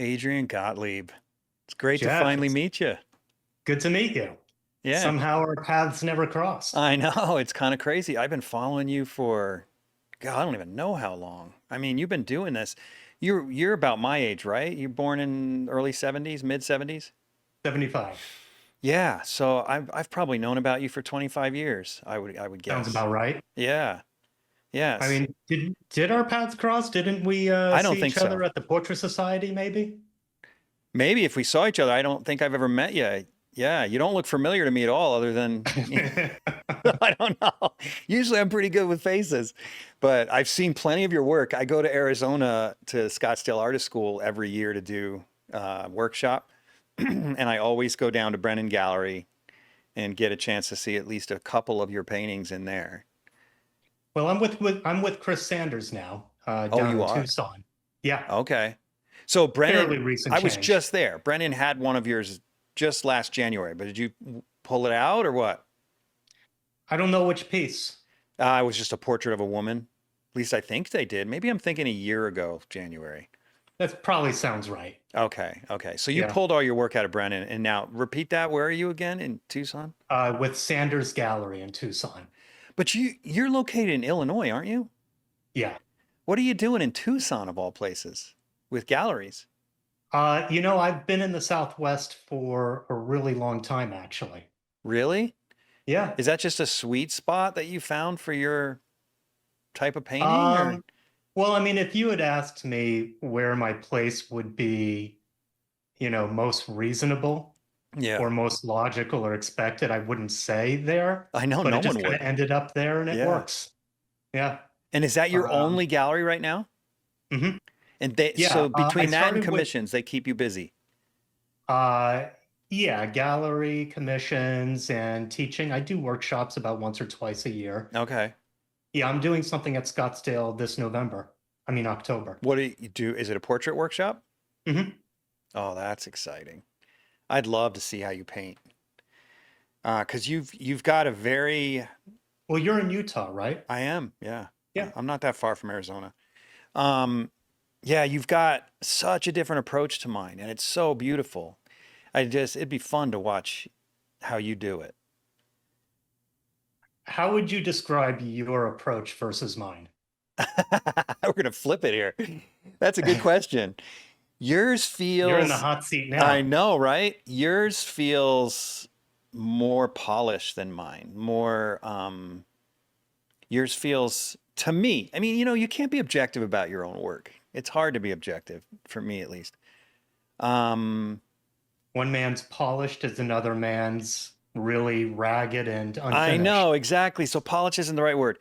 Adrian Gottlieb. It's great to Jeff, finally it's meet you. good to meet you. Yeah, Somehow our paths never crossed. I know. It's kind of crazy. I've been following you for, God, I don't even know how long. I mean, you've been doing this. You're about my age, right? You're born in early 70s, mid 70s? 75. Yeah, so I've probably known about you for 25 years, I would Sounds guess. about right. Yeah. I Yes. mean, did our paths cross? Didn't we I don't see think each so. other at the Portrait Society, maybe? Maybe if we saw each other, I don't think I've ever met you. Yeah, you don't look familiar to me at all, other than I don't know. Usually I'm pretty good with faces, but I've seen plenty of your work. I go to Arizona to Scottsdale Artist School every year to do a workshop, and I always go down to Brennan Gallery and get a chance to see at least a couple of your paintings in there. Well, I'm with Chris Sanders now, Oh, down you in are? Tucson. Yeah, Okay. So fairly Brennan, recent I was change. just there. Brennan had one of yours just last January, but did you pull it out or what? I don't know which piece. It was just a portrait of a woman. At least I think they did. Maybe I'm thinking a year ago, January. That probably sounds right. Okay, okay. So you Yeah, pulled all your work out of Brennan, and now repeat that. Where are you again? In Tucson? with Sanders Gallery in Tucson. But you're located in Illinois, aren't you? Yeah. What are you doing in Tucson of all places with galleries? I've been in the Southwest for a really long time, actually. Really? Yeah. Is that just a sweet spot that you found for your type of painting, or? Um, well, I mean, if you had asked me where my place would be, most reasonable Yeah, or most logical or expected, I wouldn't say there, I know but no it just one kind of would. ended up there and it Yeah. works. Yeah. And is that your Um, only gallery right now? mhm. And they, Yeah. so I between that and started with, commissions, they keep you busy. uh, yeah, gallery commissions and teaching. I do workshops about once or twice a year. Okay. Yeah, I'm doing something at Scottsdale this November. I mean, October. What do you do? Is it a portrait workshop? hmm Oh, that's exciting. I'd love to see how you paint. 'Cause you've got a very, Well, you're in Utah, right? I am, yeah. Yeah. I'm not that far from Arizona. Um, yeah, you've got such a different approach to mine, and it's so beautiful. It'd be fun to watch how you do it. How would you describe your approach versus mine? We're gonna flip it here. That's a good question. Yours You're in the feels, hot seat I now. know, right? Yours feels more polished than mine. Yours feels to me. I mean, you can't be objective about your own work. It's hard to be objective, for me at least. Um, One man's polished is another man's really ragged and I unfinished. know exactly. So polish isn't the right word.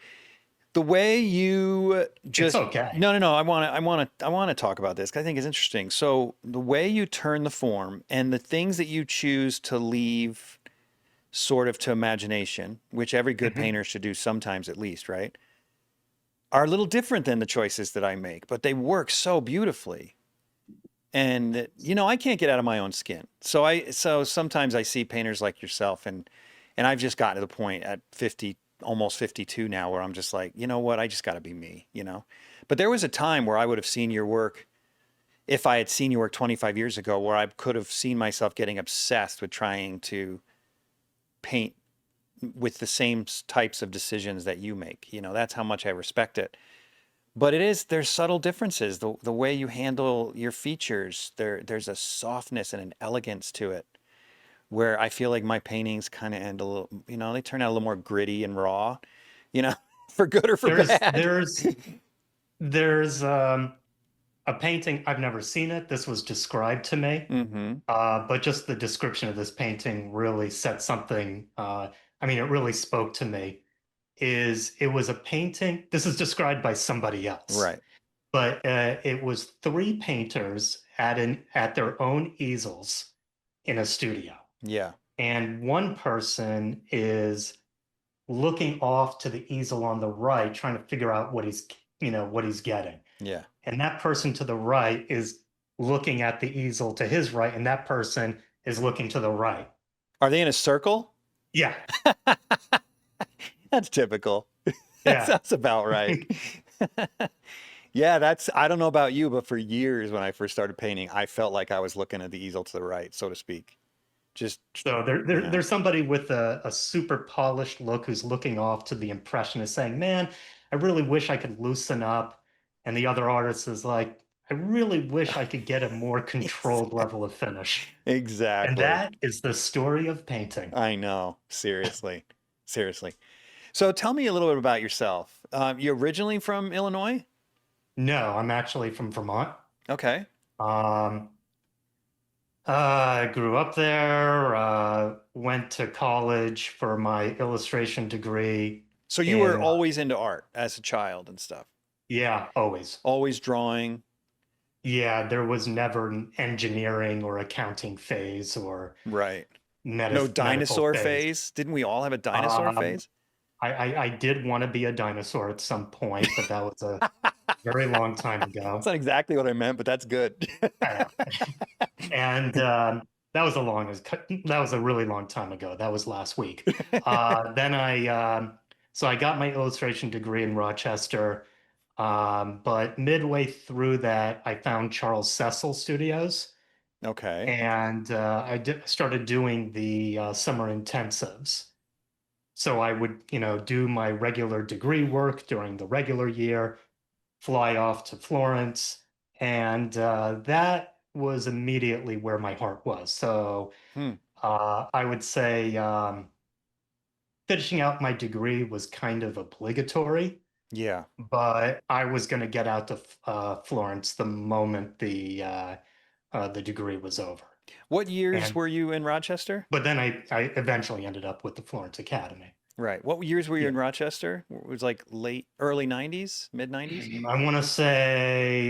The way you It's just okay. no. I want to talk about this 'cause I think it's interesting. So the way you turn the form and the things that you choose to leave sort of to imagination, which every good hmm painter should do sometimes at least, right? Are a little different than the choices that I make, but they work so beautifully. And I can't get out of my own skin. So sometimes I see painters like yourself, and I've just gotten to the point at 50, almost 52 now, where I'm just like, you know what? I just got to be me. But there was a time where I would have seen your work, if I had seen your work 25 years ago, where I could have seen myself getting obsessed with trying to paint with the same types of decisions that you make. That's how much I respect it. But there's subtle differences. The way you handle your features, there's a softness and an elegance to it where I feel like my paintings kind of end a little, they turn out a little more gritty and raw, you know, for good or for There's bad. there's there's a painting. I've never seen it. This was described to me. Hmm. But just the description of this painting really set something. I mean, it really spoke to me. It was a painting. This is described by somebody else, Right. but it was three painters at their own easels in a studio, Yeah. and one person is looking off to the easel on the right, trying to figure out what he's getting. Yeah. and that person to the right is looking at the easel to his right, and that person is looking to the right. Are they in a circle? Yeah, That's typical. That yeah. sounds about right. Yeah, I don't know about you, but for years when I first started painting, I felt like I was looking at the easel to the right, so to speak. Just, So yeah. there's somebody with a super polished look who's looking off to the impressionist saying, "Man, I really wish I could loosen up." And the other artist is like, "I really wish I could get a more controlled level of finish." And Exactly. that is the story of painting. I know. Seriously. Seriously. So tell me a little bit about yourself. You're originally from Illinois? No, I'm actually from Vermont. Okay. Um, I grew up there, went to college for my illustration degree So you were in, always into art as a child and stuff. yeah, always. Always drawing. Yeah, there was never an engineering or accounting phase or Right. No medical dinosaur phase. phase? Didn't we all have a dinosaur Um, phase? I did want to be a dinosaur at some point, but that was a very long time That's ago. not exactly what I meant, but that's good. And that was a really long time ago. That was last week. Then so I got my illustration degree in Rochester. But midway through that, I found Charles Cecil Studios, Okay. and started doing the summer intensives. So I would, do my regular degree work during the regular year, fly off to Florence, and that was immediately where my heart was. So Hmm. I would say finishing out my degree was kind of obligatory, Yeah. but I was going to get out to Florence the moment the degree was over. What years And were you in Rochester? but then I eventually ended up with the Florence Academy. Right. What years were you Yeah. in Rochester? It was like early 90s, mid 90s? I want to say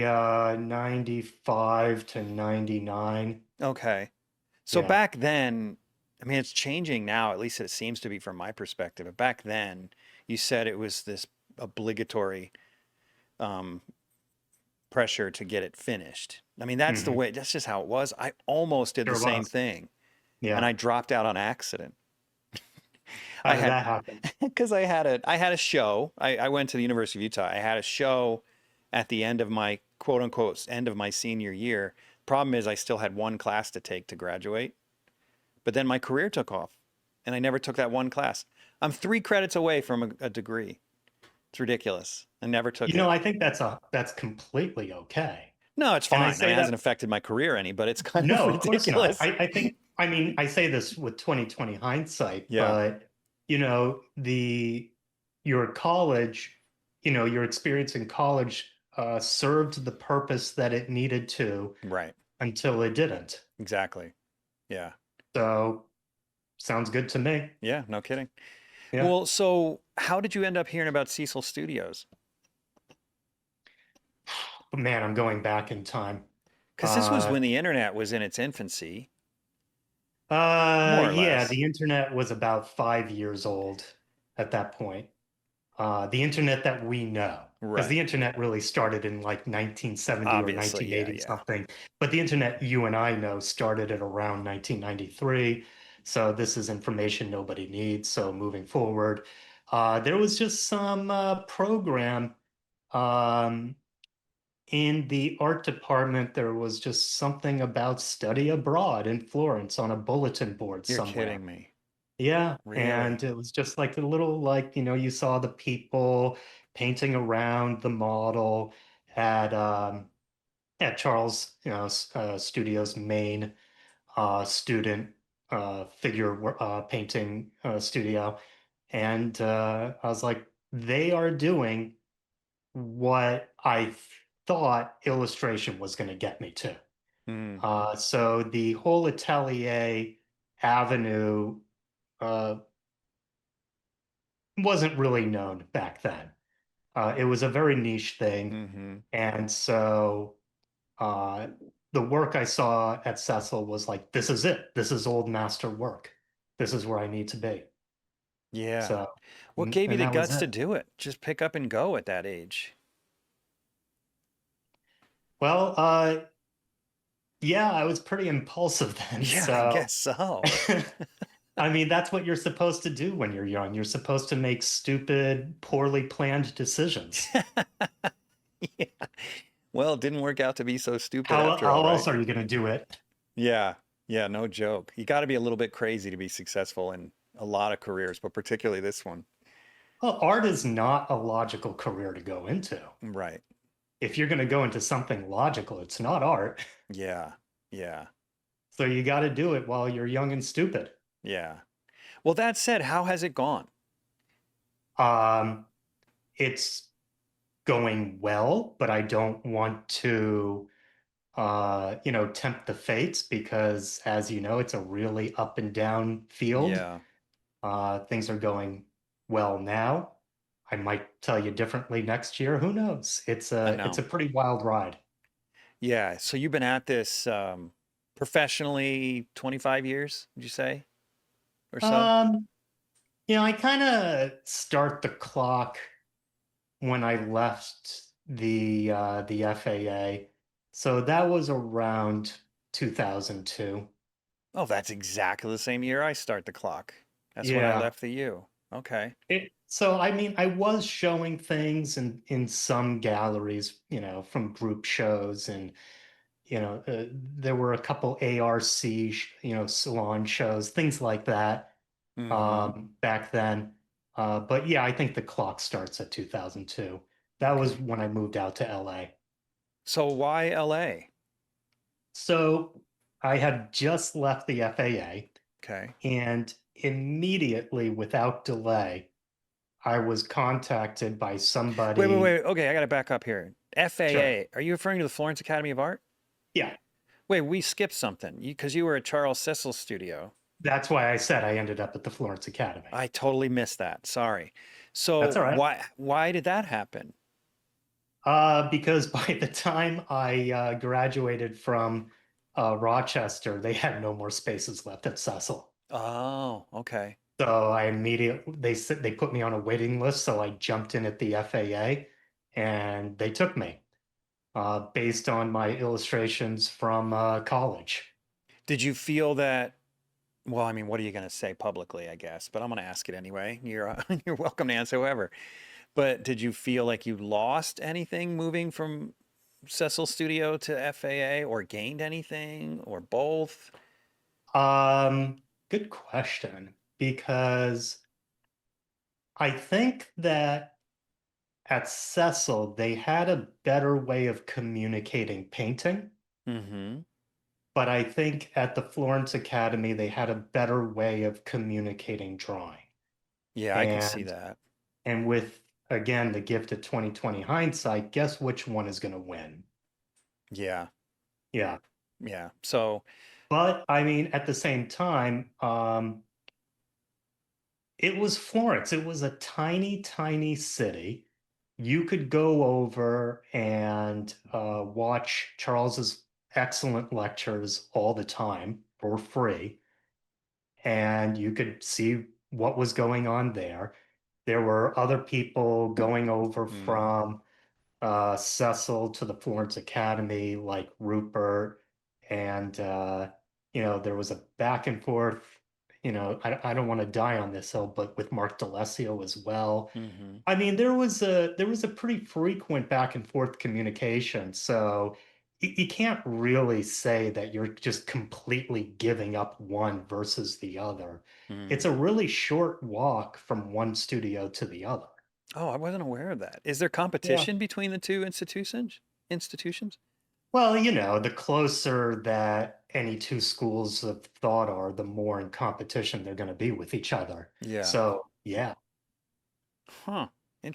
95 to 99. Okay. So Yeah. back then, I mean, it's changing now, at least it seems to be from my perspective. But back then, you said it was this obligatory um, pressure to get it finished. I mean, Hmm. that's just how it was. I almost did the Sure same was. thing and Yeah. I dropped out on accident. How I did had, that happen? because I had a show. I went to the University of Utah. I had a show at the end of my quote unquote end of my senior year. Problem is, I still had one class to take to graduate. But then my career took off and I never took that one class. I'm 3 credits away from a degree. It's ridiculous. I never took it. I think that's completely okay. No, it's And I fine. I mean, say it that hasn't affected my career any, but it's kind of no, of course not. ridiculous. I mean, I say this with 2020 hindsight, Yeah, but the your college, your experience in college served the purpose that it needed to right. until it didn't. Exactly. Yeah. So sounds good to me. Yeah, no kidding. Yeah. Well, so how did you end up hearing about Cecil Studios? But man, I'm going back in time. Because this was Uh, when the internet was in its infancy, more or yeah, less. the internet was about 5 years old at that point. The internet that we know, because the Right. internet really started in like 1970 or Obviously. Yeah, 1980 yeah. something. But the internet you and I know started at around 1993. So this is information nobody needs. So moving forward, there was just some program um, in the art department. There was just something about study abroad in Florence on a bulletin board You're somewhere. kidding me. Yeah, Really? and it was just like a little like, you saw the people painting around the model at Charles, Studio's main student figure painting studio. And I was like, they are doing what I thought illustration was going to get me to. Hmm. So the whole Atelier Avenue uh, wasn't really known back then. It was a very niche thing. Mm-hmm. And so uh, the work I saw at Cecil was like, this is it. This is old master work. This is where I need to be. Yeah. So, What gave you and the that was guts it. to do it? Just pick up and go at that age. Well, yeah, I was pretty impulsive then. Yeah, I So, guess so. I mean, that's what you're supposed to do when you're young. You're supposed to make stupid, poorly planned decisions. Yeah. Well, it didn't work out to be so stupid after all, How right? else are you going to do it? Yeah. Yeah, no joke. You got to be a little bit crazy to be successful in a lot of careers, but particularly this one. Well, art is not a logical career to go into. Right. If you're going to go into something logical, it's not art. Yeah. Yeah. So you got to do it while you're young and stupid. Yeah. Well, that said, how has it gone? Um, it's going well, but I don't want to, tempt the fates because, as you know, it's a really up and down field. Yeah, Things are going well now. I might tell you differently next year. Who knows? I It's know. a pretty wild ride. Yeah. So you've been at this professionally 25 years, would you say, or so? Um, I kind of start the clock when I left the FAA. So that was around 2002. Oh, that's exactly the same year I start the clock. That's when I Yeah. left the U. Okay. So I mean, I was showing things in some galleries, from group shows, and there were a couple ARC, salon shows, things like that, Mm-hmm. back then. But yeah, I think the clock starts at 2002. That was Okay. when I moved out to LA. So why LA? So I had just left the FAA, Okay. and immediately, without delay, I was contacted by Wait, wait, somebody. wait. Okay, I got to back up here. Sure. FAA. Are you referring to the Florence Academy of Art? Yeah, Wait, we skipped something. Because you were at Charles Cecil's studio. that's why I said I ended up at the Florence Academy. I totally missed that. Sorry. That's So all right. why did that happen? Because by the time I graduated from Rochester, they had no more spaces left at Cecil. Oh, okay. So I immediately they put me on a waiting list, so I jumped in at the FAA, and they took me based on my illustrations from college. Did you feel that well, I mean, what are you going to say publicly, I guess, but I'm going to ask it anyway. You're you're welcome to answer however. But did you feel like you lost anything moving from Cecil Studio to FAA or gained anything or both? Um, Good question, because I think that at Cecil they had a better way of communicating painting, Mm-hmm. but I think at the Florence Academy they had a better way of communicating drawing. Yeah, I can see And that. with, again, the gift of 2020 hindsight, guess which one is going to win? Yeah. Yeah. Yeah. So, But I mean, at the same time, it was Florence. It was a tiny, tiny city. You could go over and watch Charles's excellent lectures all the time for free, and you could see what was going on there. There were other people going over mm, from Cecil to the Florence Academy, like Rupert, and there was a back and forth. I don't want to die on this hill, but with Mark D'Alessio as well. mm-hmm. I mean, there was a pretty frequent back and forth communication, so you can't really say that you're just completely giving up one versus the other. It's Mm. a really short walk from one studio to the other. Oh, I wasn't aware of that. Is there Yeah. competition between the two institutions? Institutions? Well, the closer that any two schools of thought are, the more in competition they're going to be with each other. Yeah. So, yeah, Huh.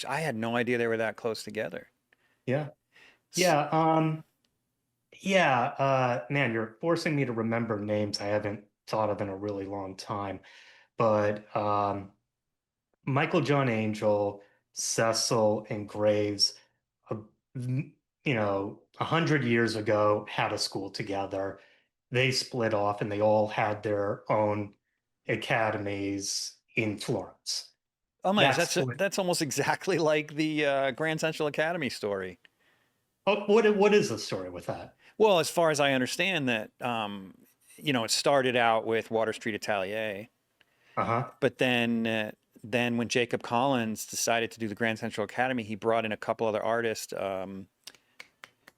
I had no idea they were that close together. yeah, S- yeah. Yeah, man, you're forcing me to remember names I haven't thought of in a really long time. But Michael John Angel, Cecil, and Graves, uh, 100 years ago, had a school together. They split off and they all had their own academies in Florence. Oh my gosh, That's what, that's almost exactly like the Grand Central Academy story. Oh, what is the story with that? Well, as far as I understand that, it started out with Water Street Atelier, Uh-huh. but then when Jacob Collins decided to do the Grand Central Academy, he brought in a couple other artists,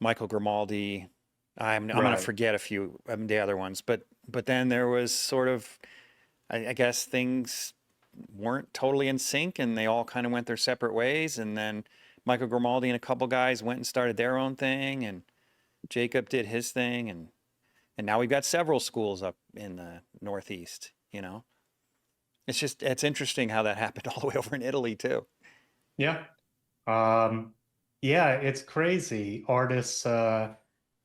Michael Grimaldi. I'm going to Right. forget a few of the other ones, but then there was sort of, I guess things weren't totally in sync, and they all kind of went their separate ways. And then Michael Grimaldi and a couple guys went and started their own thing, and Jacob did his thing, and now we've got several schools up in the Northeast. It's interesting how that happened all the way over in Italy too. Yeah. Um, yeah, it's crazy. Artists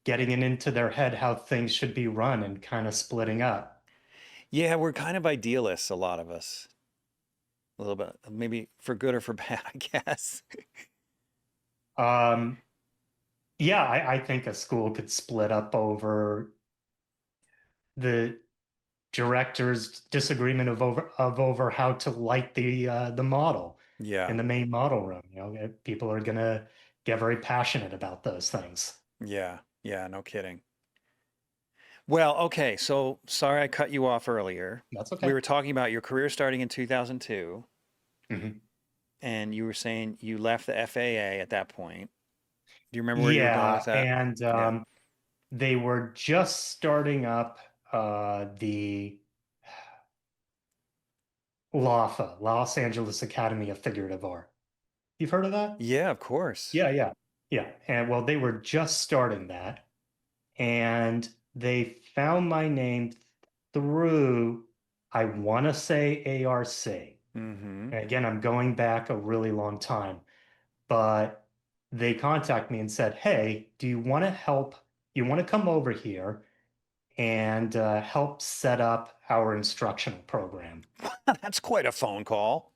getting it into their head how things should be run and kind of splitting up. Yeah, we're kind of idealists, a lot of us. A little bit, maybe for good or for bad, I guess. Um, yeah, I think a school could split up over the director's disagreement of over how to light the model Yeah, in the main model room. People are gonna get very passionate about those things. yeah, yeah, no kidding. Well, okay, so sorry I cut you off earlier. That's We okay. were talking about your career starting in 2002, Mhm. and you were saying you left the FAA at that point. Do you remember where you were going Yeah, with that? and Yeah. they were just starting up the LAFA, Los Angeles Academy of Figurative Art. You've heard of that? Yeah, of course. Yeah, yeah, yeah. And well, they were just starting that, and they found my name through, I want to say ARC. Mm-hmm. And again, I'm going back a really long time, but they contacted me and said, "Hey, do you want to help? You want to come over here and help set up our instructional program?" That's quite a phone call.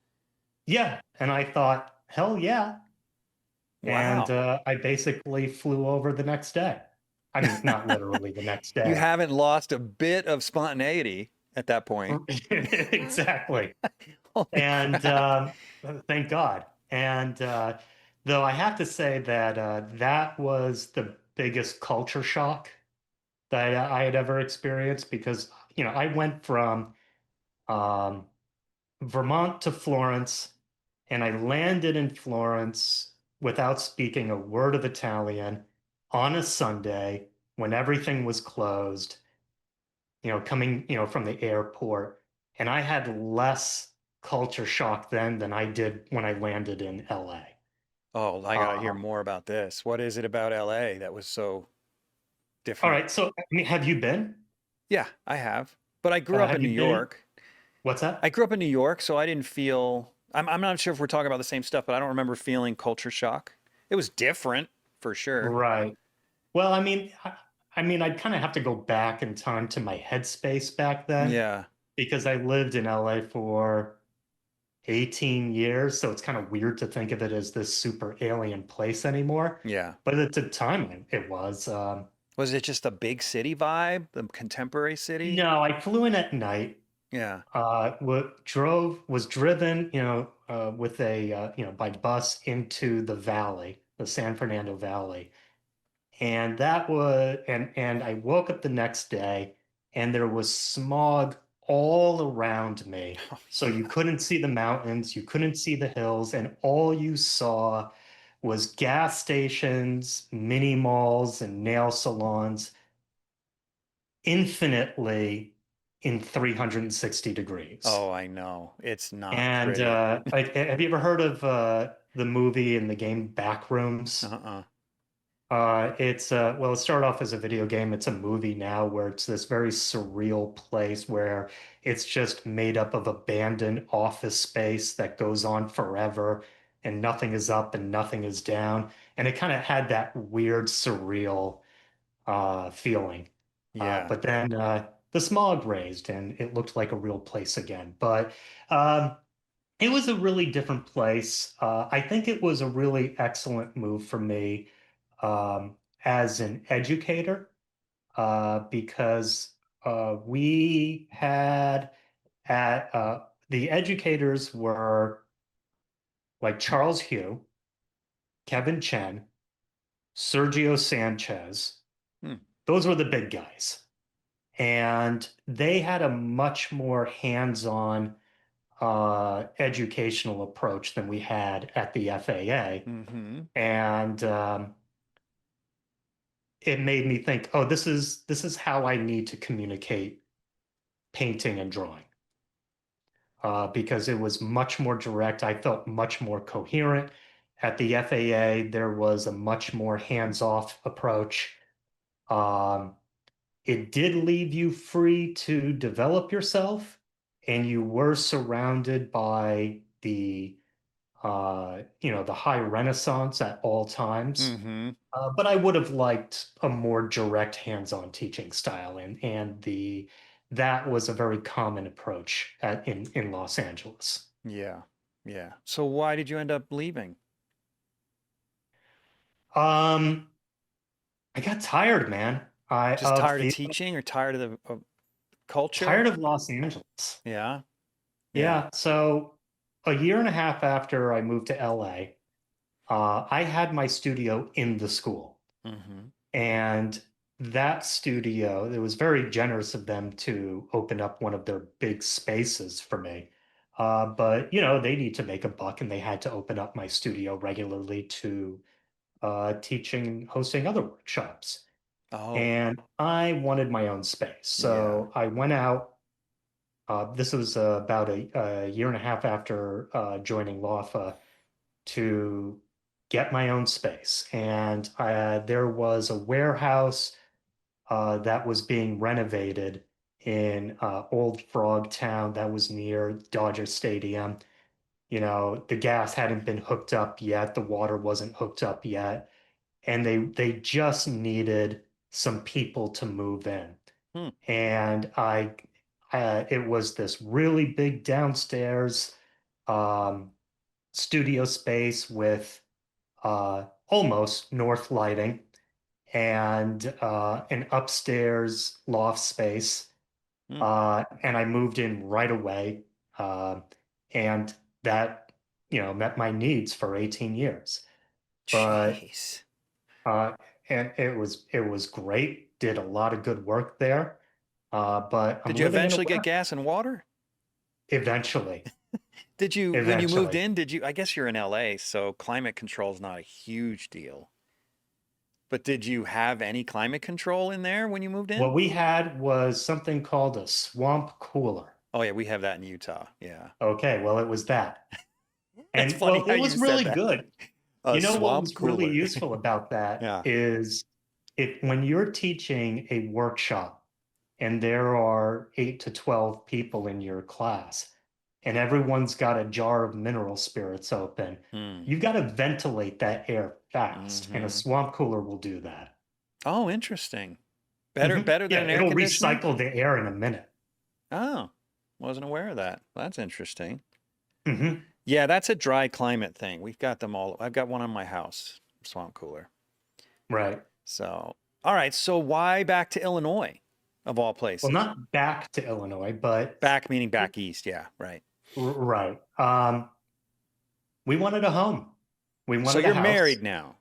Yeah, and I thought, hell yeah. And Wow. I basically flew over the next day. I mean, not literally the next You day. haven't lost a bit of spontaneity at that point. Exactly. Holy And crap. thank God. And though I have to say that that was the biggest culture shock that I had ever experienced because, I went from um, Vermont to Florence, and I landed in Florence without speaking a word of Italian on a Sunday when everything was closed, coming, from the airport. And I had less culture shock then than I did when I landed in LA. Oh, I gotta hear Um, more about this. What is it about LA that was so all different? right, so I mean, have you been? Yeah, I have. But I grew up in Have New you been? York. What's I that? grew up in New York, so I didn't feel. I'm not sure if we're talking about the same stuff, but I don't remember feeling culture shock. It was different for sure. Right. Well, I mean, I'd kind of have to go back in time to my headspace back then Yeah, because I lived in LA for 18 years, so it's kind of weird to think of it as this super alien place anymore. yeah. But at the time, it was. Was it just a big city vibe, the contemporary city? No, I flew in at night. Yeah. Was driven, with by bus into the valley, the San Fernando Valley. And I woke up the next day and there was smog all around me. Oh, So you yeah. couldn't see the mountains, you couldn't see the hills, and all you saw was gas stations, mini malls, and nail salons infinitely in 360 degrees. Oh, I know. It's not And pretty. have you ever heard of the movie and the game Backrooms? Uh-uh. It started off as a video game. It's a movie now where it's this very surreal place where it's just made up of abandoned office space that goes on forever and nothing is up and nothing is down. And it kind of had that weird, surreal feeling. Yeah. But then the smog raised and it looked like a real place again. But um, it was a really different place. I think it was a really excellent move for me as an educator because we had the educators were like Charles Hugh, Kevin Chen, Sergio Sanchez. Hmm. Those were the big guys. And they had a much more hands-on educational approach than we had at the FAA. Mm-hmm. And it made me think, oh, this is how I need to communicate painting and drawing. Because it was much more direct. I felt much more coherent. At the FAA, there was a much more hands-off approach. Um, it did leave you free to develop yourself, and you were surrounded by the high Renaissance at all times. Mm-hmm. But I would have liked a more direct hands-on teaching style, and that was a very common approach in Los Angeles. Yeah. Yeah. So why did you end up leaving? Um, I got tired, man. I Just of tired of the teaching or tired of the culture? Tired of Los Angeles. Yeah. Yeah. Yeah, so a year and a half after I moved to LA, I had my studio in the school. Mm-hmm. And that studio, it was very generous of them to open up one of their big spaces for me. But, they need to make a buck and they had to open up my studio regularly to teaching, hosting other workshops. Oh, And I wanted my own space. yeah. So I went out. This was about a year and a half after joining LAFA to get my own space. And there was a warehouse that was being renovated in Old Frog Town that was near Dodger Stadium. The gas hadn't been hooked up yet, the water wasn't hooked up yet, and they just needed some people to move in. Hmm. And it was this really big downstairs um, studio space with almost north lighting and an upstairs loft space. Hmm. And I moved in right away. Uh, and that, met my needs for 18 years. But Jeez. uh, and it was great. Did a lot of good work there. But I'm Did you living in a eventually get warehouse. gas and water? Eventually, Did you, when you moved eventually. in, did you, I guess you're in LA, so climate control is not a huge deal. But did you have any climate control in there when you moved in? What we had was something called a swamp cooler. Oh yeah, we have that in Utah. Yeah. Okay, well, it was that. That's And funny well, how it you was said really that. good. A What swamp was really cooler. useful about that Yeah. is when you're teaching a workshop and there are 8 to 12 people in your class and everyone's got a jar of mineral spirits open, Hmm. you've got to ventilate that air fast, and a Mm-hmm. swamp cooler will do that. Oh, interesting. Better than Yeah, an air it'll conditioner? recycle the air in a minute. Oh, wasn't aware of that. That's interesting. Hmm. Yeah, that's a dry climate thing. We've got them all. I've got one on my house, swamp cooler. Right. So, all right. So why back to Illinois, of all Well, places? not back to Illinois, but Back meaning back east. Yeah, right. right. We wanted a home. We So wanted a you're house. married now.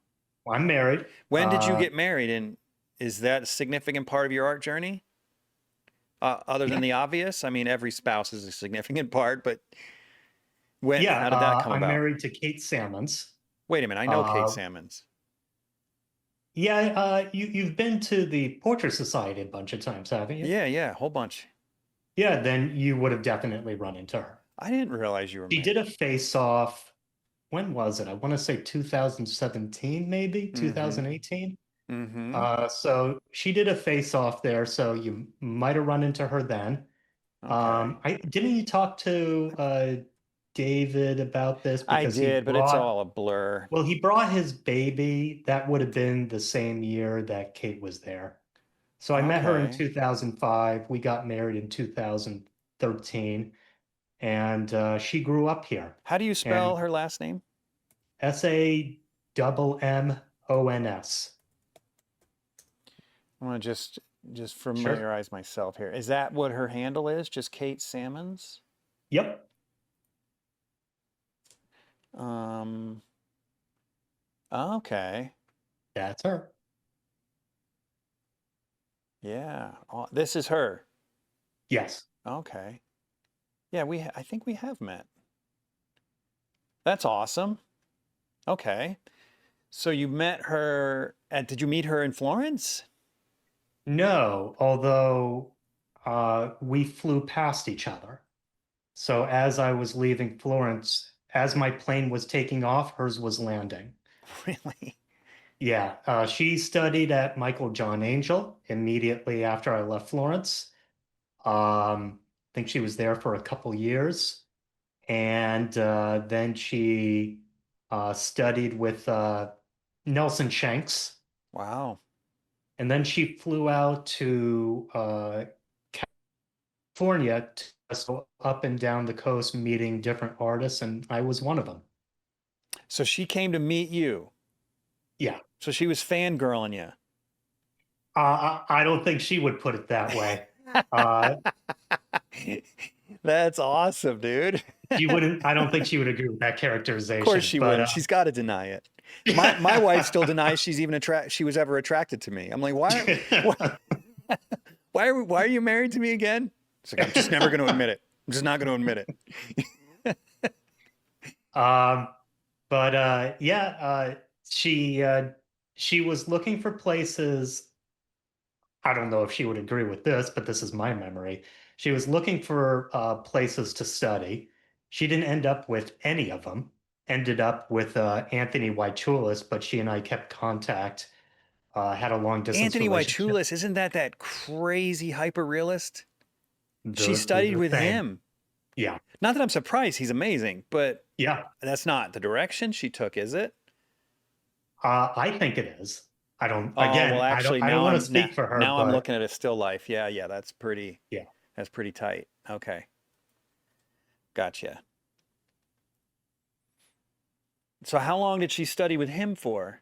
I'm married. When did you get married, and is that a significant part of your art journey? Other than Yeah, the obvious, I mean, every spouse is a significant part, but when? yeah. How did that come I'm about? married to Kate Salmons. Wait a minute. I know Kate Uh, Salmons. yeah. You've been to the Portrait Society a bunch of times, haven't you? Yeah, yeah, a whole bunch. Yeah. Then you would have definitely run into her. I didn't realize you were She did married. a face-off. When was it? I want to say 2017, maybe Mm-hmm. 2018. Mm-hmm. So she did a face-off there. So you might have run into her then. Okay. I didn't you talk to David about this I because did, but it's all a blur. he brought his baby. That would have been the same year that Kate was there. So I met her in Okay. 2005. We got married in 2013, and she grew up here. How do you spell And her last name? Sammons. I want to just Sure. familiarize myself here. Is that what her handle is? Just Kate Salmons? Yep. Um, okay. That's her. Yeah. This is her. Yes. Okay. Yeah, I think we have met. That's awesome. Okay. So you met her did you meet her in Florence? No, although we flew past each other. So as I was leaving Florence, as my plane was taking off, hers was landing. Really? Yeah, she studied at Michael John Angel immediately after I left Florence. I think she was there for a couple years, and then she studied with Nelson Shanks, Wow. and then she flew out to California to go up and down the coast meeting different artists, and I was one of them. So she came to meet you. Yeah. So she was fangirling you. I don't think she would put it that way. Uh, That's awesome, dude. she wouldn't, I don't think she would agree with that Of course characterization, she but wouldn't. She's got to deny it. My wife still denies she was ever attracted to me. I'm like, why why are you married to me again? It's like I'm just never going to admit it. I'm just not going to admit it. um, but yeah, she was looking for places. I don't know if she would agree with this, but this is my memory. She was looking for places to study. She didn't end up with any of them. Ended up with Anthony Waichulis, but she and I kept contact. Had a long distance Anthony relationship. Waichulis, isn't that crazy hyper realist? She The studied the with thing, him. yeah, Not that I'm surprised, he's amazing, but yeah. that's not the direction she took, is it? I think it is. I don't. Oh, well, Again, actually, I don't now want to I'm now, speak for her, now I'm but looking at a still life. Yeah, yeah, yeah. that's pretty tight. Okay, gotcha. So how long did she study with him for?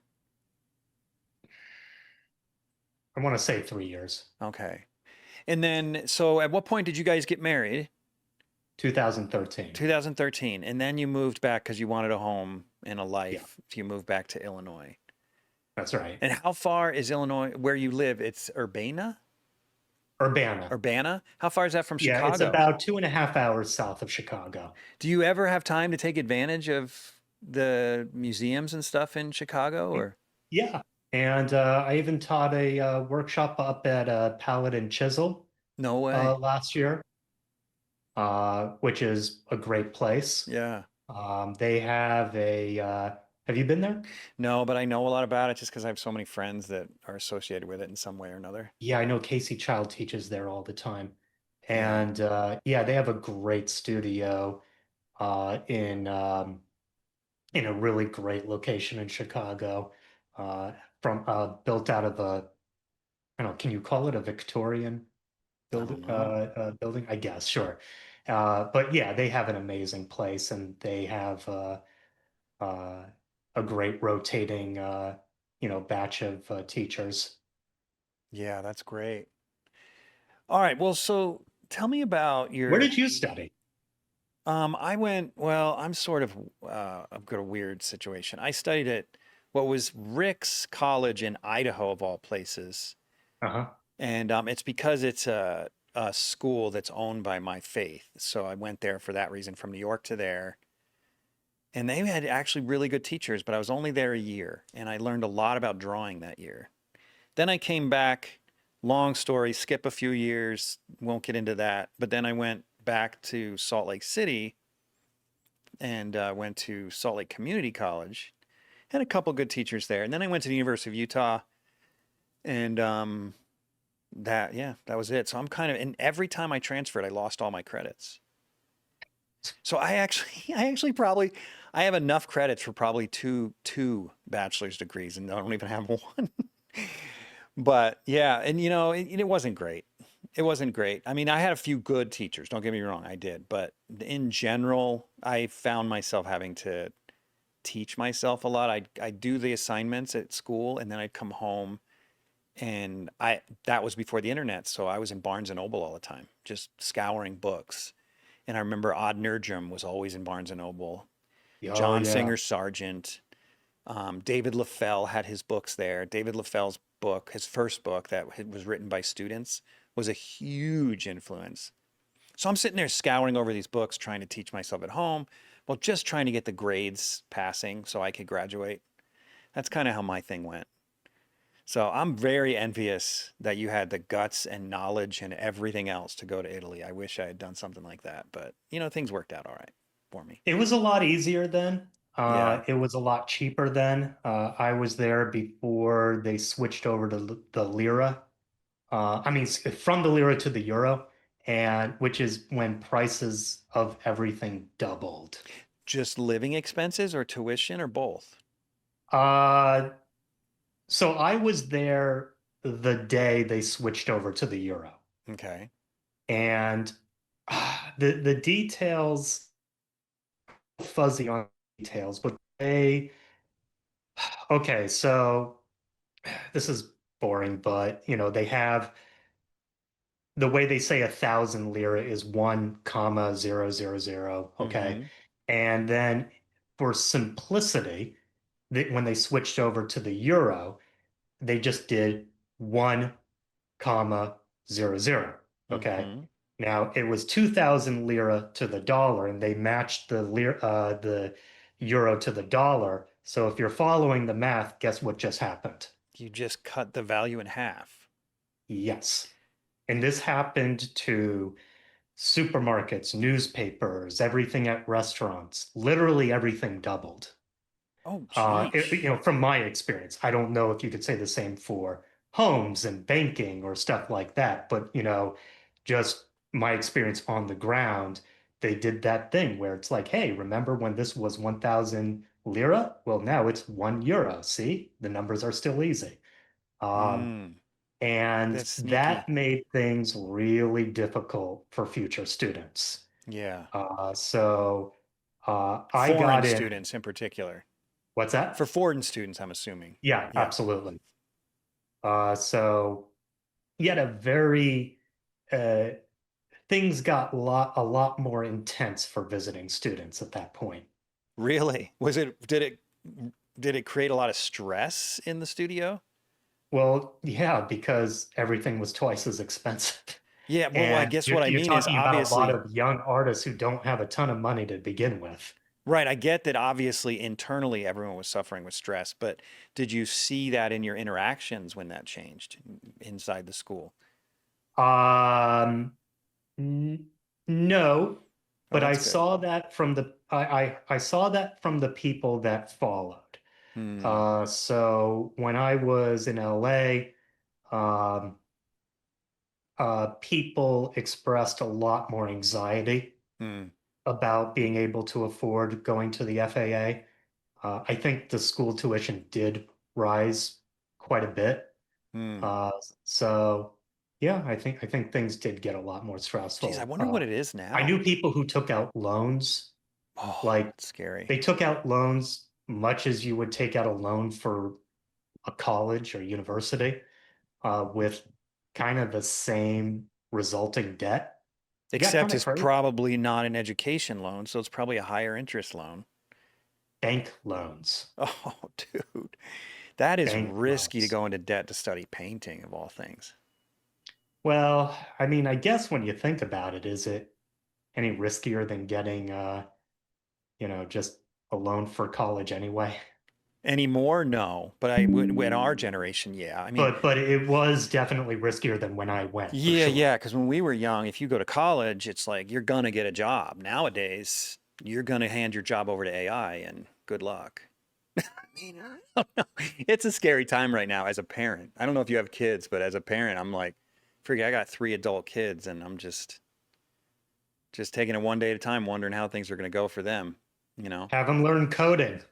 I want to say 3 years. Okay. And then, so at what point did you guys get married? 2013. 2013. And then you moved back because you wanted a home and a Yeah, life. You moved back to Illinois. that's right. And how far is Illinois where you live? It's Urbana? Urbana. Urbana? How far is that from Yeah, it's Chicago? about 2.5 hours south of Chicago. Do you ever have time to take advantage of the museums and stuff in Chicago or Yeah. And I even taught a workshop up at Palette and Chisel no way? last year, which is a great place. Yeah. They have have you been there? No, but I know a lot about it just because I have so many friends that are associated with it in some way or another. Yeah, I know Casey Child teaches there all the time. Yeah. And yeah, they have a great studio uh, in um, in a really great location in Chicago, from built out of a, I don't know, can you call it a Victorian I don't know. building? I guess, sure. But yeah, they have an amazing place, and they have uh, a great rotating, batch of teachers. Yeah, that's great. All right. Well, so tell me about Where your did you study? I went, well, I'm sort of I've got a weird situation. I studied at what was Rick's College in Idaho of all places. Uh-huh. And it's because it's a school that's owned by my faith. So I went there for that reason from New York to there. And they had actually really good teachers, but I was only there a year and I learned a lot about drawing that year. Then I came back, long story, skip a few years, won't get into that. But then I went back to Salt Lake City and went to Salt Lake Community College. Had a couple good teachers there. And then I went to the University of Utah and that was it. So I'm kind of, and every time I transferred, I lost all my credits. So I actually probably, I have enough credits for probably two bachelor's degrees, and I don't even have one. But yeah, and it wasn't great. It wasn't great. I mean, I had a few good teachers. Don't get me wrong, I did. But in general, I found myself having to teach myself a lot. I'd do the assignments at school, and then I'd come home, and that was before the internet, so I was in Barnes and Noble all the time, just scouring books. And I remember Odd Nerdrum was always in Barnes and Noble. Oh John yeah. Singer Sargent. David LaFell had his books there. David LaFell's book, his first book that was written by students, was a huge influence. So I'm sitting there scouring over these books, trying to teach myself at home, well, just trying to get the grades passing so I could graduate. That's kind of how my thing went. So I'm very envious that you had the guts and knowledge and everything else to go to Italy. I wish I had done something like that, but things worked out all right for me. It was a lot easier then. Yeah. It was a lot cheaper then. I was there before they switched over to the lira. From the lira to the euro, and which is when prices of everything doubled. Just living expenses or tuition or both? Uh, so I was there the day they switched over to the euro, Okay. and the details fuzzy on details, but they okay. So this is boring, but they have the way they say 1,000 lira is 1,000. Okay. Mm-hmm. And then for simplicity, when they switched over to the euro, they just did 1,000. Okay. Mm-hmm. Now it was 2,000 lira to the dollar, and they matched the euro to the dollar. So if you're following the math, guess what just happened? You just cut the value in half. Yes. And this happened to supermarkets, newspapers, everything at restaurants. Literally everything doubled. Oh, geez. From my experience, I don't know if you could say the same for homes and banking or stuff like that, but just my experience on the ground, they did that thing where it's like, hey, remember when this was 1,000 lira? Well, now it's 1 euro. See, the numbers are still easy. Um, Mm, and that's that sneaky. made things really difficult for future students. Yeah. I Foreign got in. students in particular. What's For that? foreign students, I'm assuming. Yeah, Yeah. absolutely. So you had a very uh, things got a lot more intense for visiting students at that point. Really? Did it create a lot of stress in the studio? Well, yeah, because everything was twice as expensive. Yeah, well, I And guess what you're, I you're mean is talking about a lot obviously, of young artists who don't have a ton of money to begin with. right, I get that obviously internally everyone was suffering with stress, but did you see that in your interactions when that changed inside the school? Um, N no, Oh, but I that's good. saw that from I saw that from the people that followed. Hmm. So when I was in LA, um, people expressed a lot more anxiety Hmm. about being able to afford going to the FAA. I think the school tuition did rise quite a bit. Hmm. Uh, so yeah, I think things did get a lot more Geez, I stressful. wonder what it is I knew now. people who took out loans, Oh, like that's scary. they took out loans much as you would take out a loan for a college or university, with kind of the same resulting debt. It got Except kind of it's crazy. probably not an education loan, so it's probably a higher interest loan. Bank loans, Oh, dude, that is bank risky to loans. go into debt to study painting of all things. Well, I mean, I guess when you think about it, is it any riskier than getting, just a loan for college anyway? Anymore? No, but in our generation, yeah. I mean, But it was definitely riskier than when I went, for yeah, sure. yeah, because when we were young, if you go to college, it's like you're gonna get a job. Nowadays, you're gonna hand your job over to AI and good luck. I mean, I don't know. It's a scary time right now as a parent. I don't know if you have kids, but as a parent, I'm like, forget I got three adult kids and I'm just taking it one day at a time, wondering how things are gonna go for them, you know? Have them learn coding.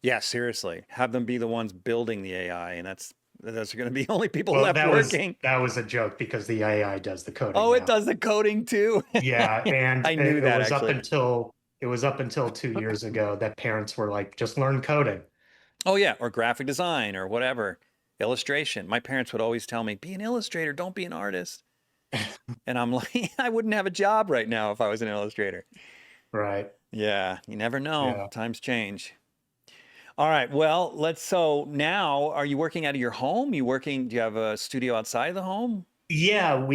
Yeah, seriously. Have them be the ones building the AI, and that's gonna be only people Well, left that was working. that was a joke because the AI does the coding Oh, it now. does the coding too. Yeah, and I knew it that was up actually. until it was up until 2 years ago that parents were like, just learn coding. Oh yeah, or graphic design or whatever. Illustration. My parents would always tell me, "Be an illustrator, don't be an artist." And I'm like, I wouldn't have a job right now if I was an illustrator. Right. Yeah, you never know. Yeah. Times change. All right. Well, so now are you working out of your home? Do you have a studio outside of the home? Yeah,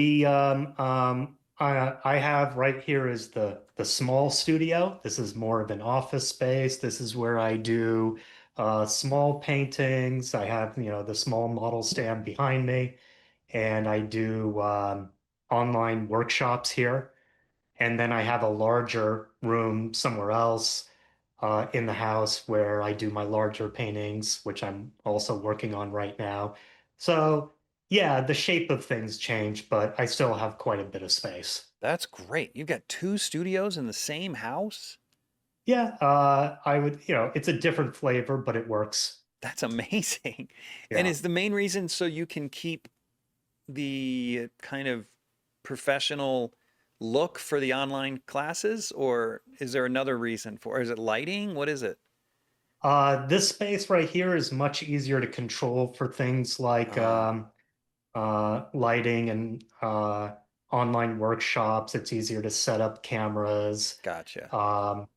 I have right here is the small studio. This is more of an office space. This is where I do small paintings. I have, the small model stand behind me, and I do online workshops here. And then I have a larger room somewhere else in the house where I do my larger paintings, which I'm also working on right now. So, yeah, the shape of things change, but I still have quite a bit of space. That's great. You've got two studios in the same house? Yeah, I would, it's a different flavor, but it works. That's amazing. And Yeah. is the main reason so you can keep the kind of professional look for the online classes, or is there another reason for, or is it lighting? What is it? This space right here is much easier to control for things like Oh, lighting and online workshops. It's easier to set up cameras, gotcha. um,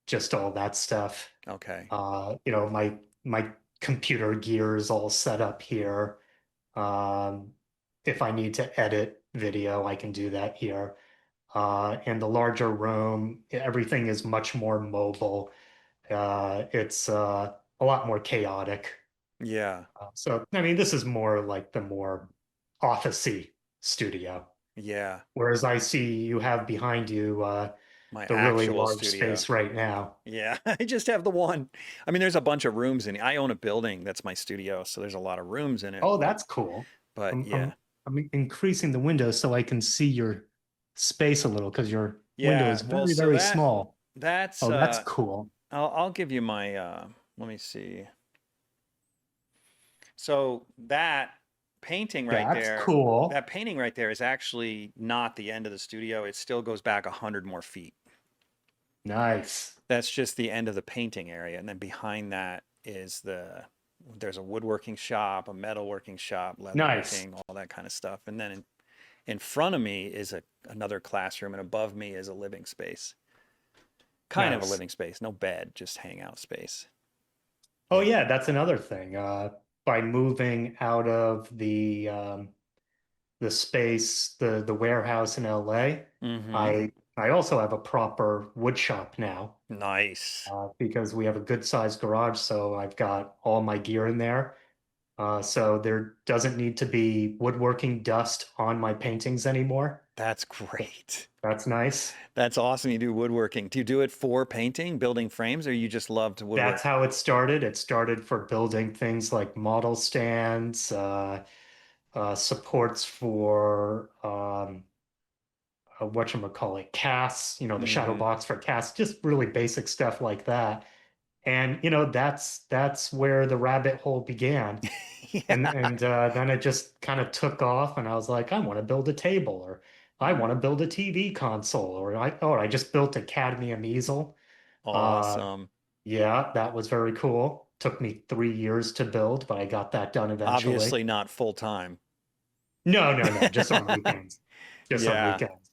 just all that stuff. Okay. My computer gear is all set up here. Um, if I need to edit video, I can do that here. In the larger room, everything is much more mobile. It's a lot more chaotic. Yeah. So, I mean, this is more like the more office-y studio. Yeah. Whereas I see you have behind you My the really actual large studio. space right now. Yeah, I just have the one. I mean, there's a bunch of rooms in it. I own a building that's my studio, so there's a lot of rooms in it. Oh, that's cool. But I'm yeah. I'm I'm increasing the window so I can see your space a little because your window Yeah. is Well, very, so very small. that's Oh, that's cool. I'll give you my let me see. So That's cool. that painting right there is actually not the end of the studio. It still goes back 100 more feet. Nice. That's just the end of the painting area. And then behind that is there's a woodworking shop, a metalworking shop, Nice. leatherworking, all that kind of stuff. And then in front of me is another classroom, and above me is a living space. Kind of a Nice. living space, no bed, just hangout space. Oh Yeah. yeah, that's another thing. By moving out of the space, the warehouse in LA, Mm-hmm. I also have a proper wood shop now Nice. because we have a good sized garage, so I've got all my gear in there. So there doesn't need to be woodworking dust on my paintings anymore. That's great. That's nice. That's awesome. You do woodworking. Do you do it for painting, building frames, or you just love to That's woodwork? how it started. It started for building things like model stands, supports for whatchamacallit, casts, the shadow Mm-hmm. box for casts, just really basic stuff like that. And that's where the rabbit hole began. Yeah. And then it just kind of took off, and I was like, I want to build a table, or I want to build a TV console, or I just built a cadmium easel. Uh, Awesome. yeah, that was very cool. Took me 3 years to build, but I got that done eventually. Obviously not full time. No, no, no, just on weekends. Just on Yeah. weekends.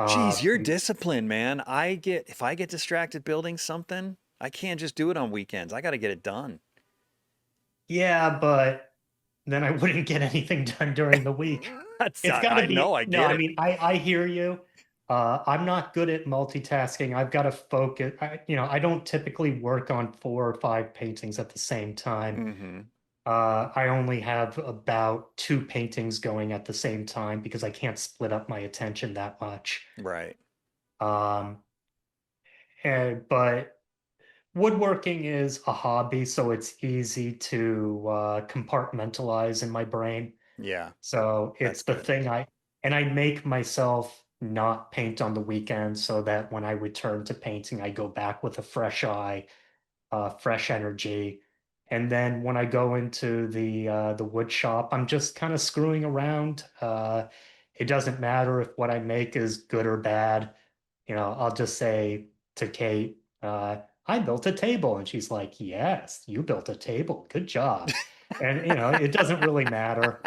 Geez, you're And disciplined, man. If I get distracted building something, I can't just do it on weekends. I got to get it done. yeah, but then I wouldn't get anything done during the week. It's got to I know, be, I no, get I it. mean, I hear you. I'm not good at multitasking. I've got to focus. I don't typically work on 4 or 5 paintings at the same time. Mm-hmm. I only have about 2 paintings going at the same time because I can't split up my attention that much. Right. Um, but woodworking is a hobby, so it's easy to compartmentalize in my brain. Yeah, So that's it's the good. thing and I make myself not paint on the weekend so that when I return to painting, I go back with a fresh eye, fresh energy. And then when I go into the wood shop, I'm just kind of screwing around. It doesn't matter if what I make is good or bad. I'll just say to Kate, I built a table. And she's like, yes, you built a table. Good job. And, it doesn't really matter.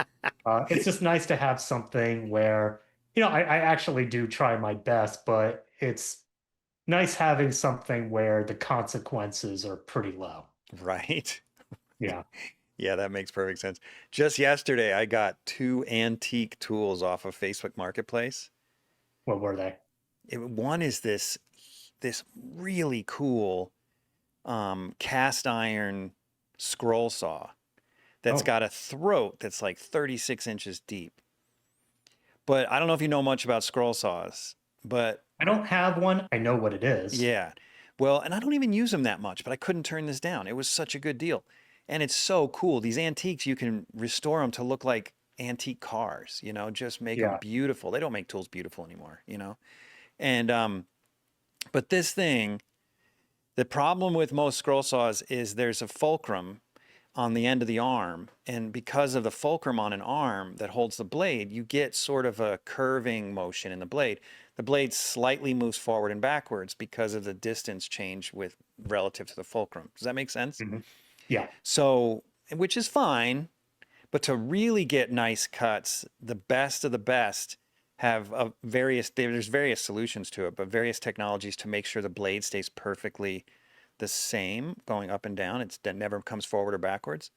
It's just nice to have something where, I actually do try my best, but it's nice having something where the consequences are pretty low. Right. Yeah. Yeah, that makes perfect sense. Just yesterday, I got two antique tools off of Facebook Marketplace. What were they? One is this really cool cast iron scroll saw that's Oh, got a throat that's like 36 inches deep. But I don't know if you know much about scroll saws, but I don't have one. I know what it is. yeah. Well, and I don't even use them that much, but I couldn't turn this down. It was such a good deal. And it's so cool. These antiques, you can restore them to look like antique cars, just make them Yeah. beautiful. They don't make tools beautiful anymore, And but this thing, the problem with most scroll saws is there's a fulcrum on the end of the arm, and because of the fulcrum on an arm that holds the blade, you get sort of a curving motion in the blade. The blade slightly moves forward and backwards because of the distance change with relative to the fulcrum. Does that make sense? Mhm. Yeah. So, which is fine, but to really get nice cuts, the best of the best have there's various solutions to it, but various technologies to make sure the blade stays perfectly the same going up and down. That never comes forward or backwards.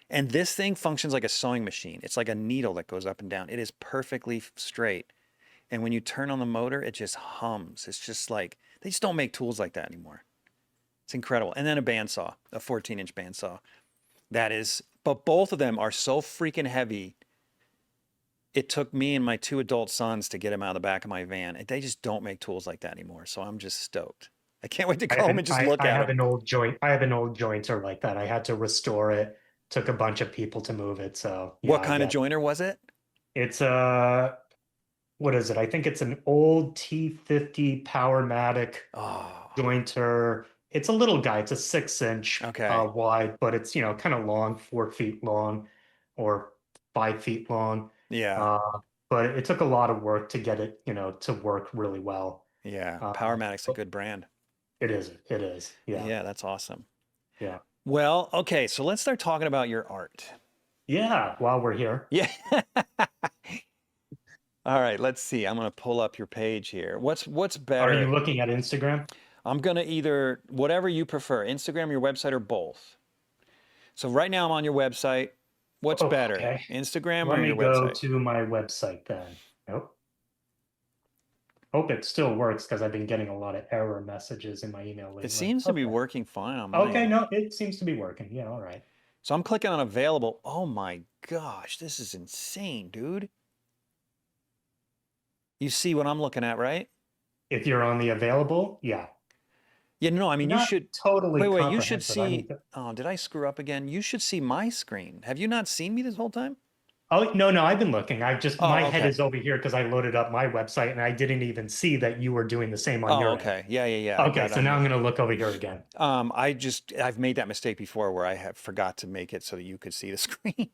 And this thing functions like a sewing machine. It's like a needle that goes up and down. It is perfectly straight. And when you turn on the motor, it just hums. It's just like, they just don't make tools like that anymore. It's incredible. And then a bandsaw, a 14-inch bandsaw. But both of them are so freaking heavy. It took me and my two adult sons to get them out of the back of my van. And they just don't make tools like that anymore. So I'm just stoked. I can't wait to I go have home an and just look I at have them. an old joint. I have an old jointer like that. I had to restore it. Took a bunch of people to move it. So yeah, What I kind of get it. joiner was it? It's what is it? I think it's an old T50 Powermatic Oh, jointer. It's a little guy. It's a 6 inch okay. wide, but it's kind of long, 4 feet long or 5 feet long. Yeah. Uh, but it took a lot of work to get it, to work really well. Yeah. Uh, Powermatic's a but good brand. it is. It is. Yeah. Yeah, that's awesome. Yeah. Well, okay, so let's start talking about your art. Yeah. While we're here. Yeah. All right, let's see. I'm going to pull up your page here. What's Are you better? looking at Instagram? I'm going to either whatever you prefer, Instagram, your website, or both. So right now I'm on your website. What's Oh, better, okay. Instagram Let or me your go website? to my website then. Nope. Hope it still works because I've been getting a lot of error messages in my email It lately. seems to be Okay. working fine on my Okay, end. no, it seems to be working. Yeah, all right. So I'm clicking on available. Oh my gosh, this is insane, dude. You see what I'm looking at, right? If you're on the available, yeah. Yeah, no, I mean, you Not should. totally Wait, you should comprehensive. I need see. to. Oh, did I screw up again? You should see my screen. Have you not seen me this whole time? Oh, no, no, I've been looking. I just, my Oh, head okay. is over here because I loaded up my website and I didn't even see that you were doing the same on Oh, your end. okay. Yeah, yeah, yeah. I Okay, got it so on now I'm your. going to look over here again. I've made that mistake before where I have forgot to make it so that you could see the screen.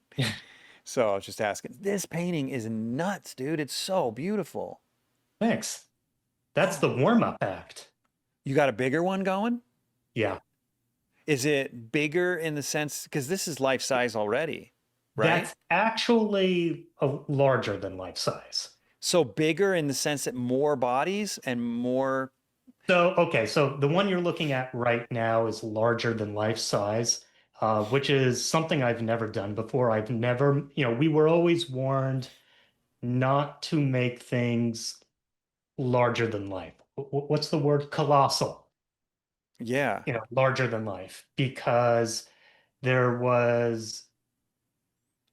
So I was just asking. This painting is nuts, dude. It's so beautiful. Thanks. That's Oh, the warm-up act. you got a bigger one going? Yeah. Is it bigger in the sense because this is life size already, right? That's actually larger than life size. So bigger in the sense that more bodies and more. So, okay, so the one you're looking at right now is larger than life size, which is something I've never done before. I've never, we were always warned not to make things larger than life. What's the word? Colossal, Yeah. larger than life, because there was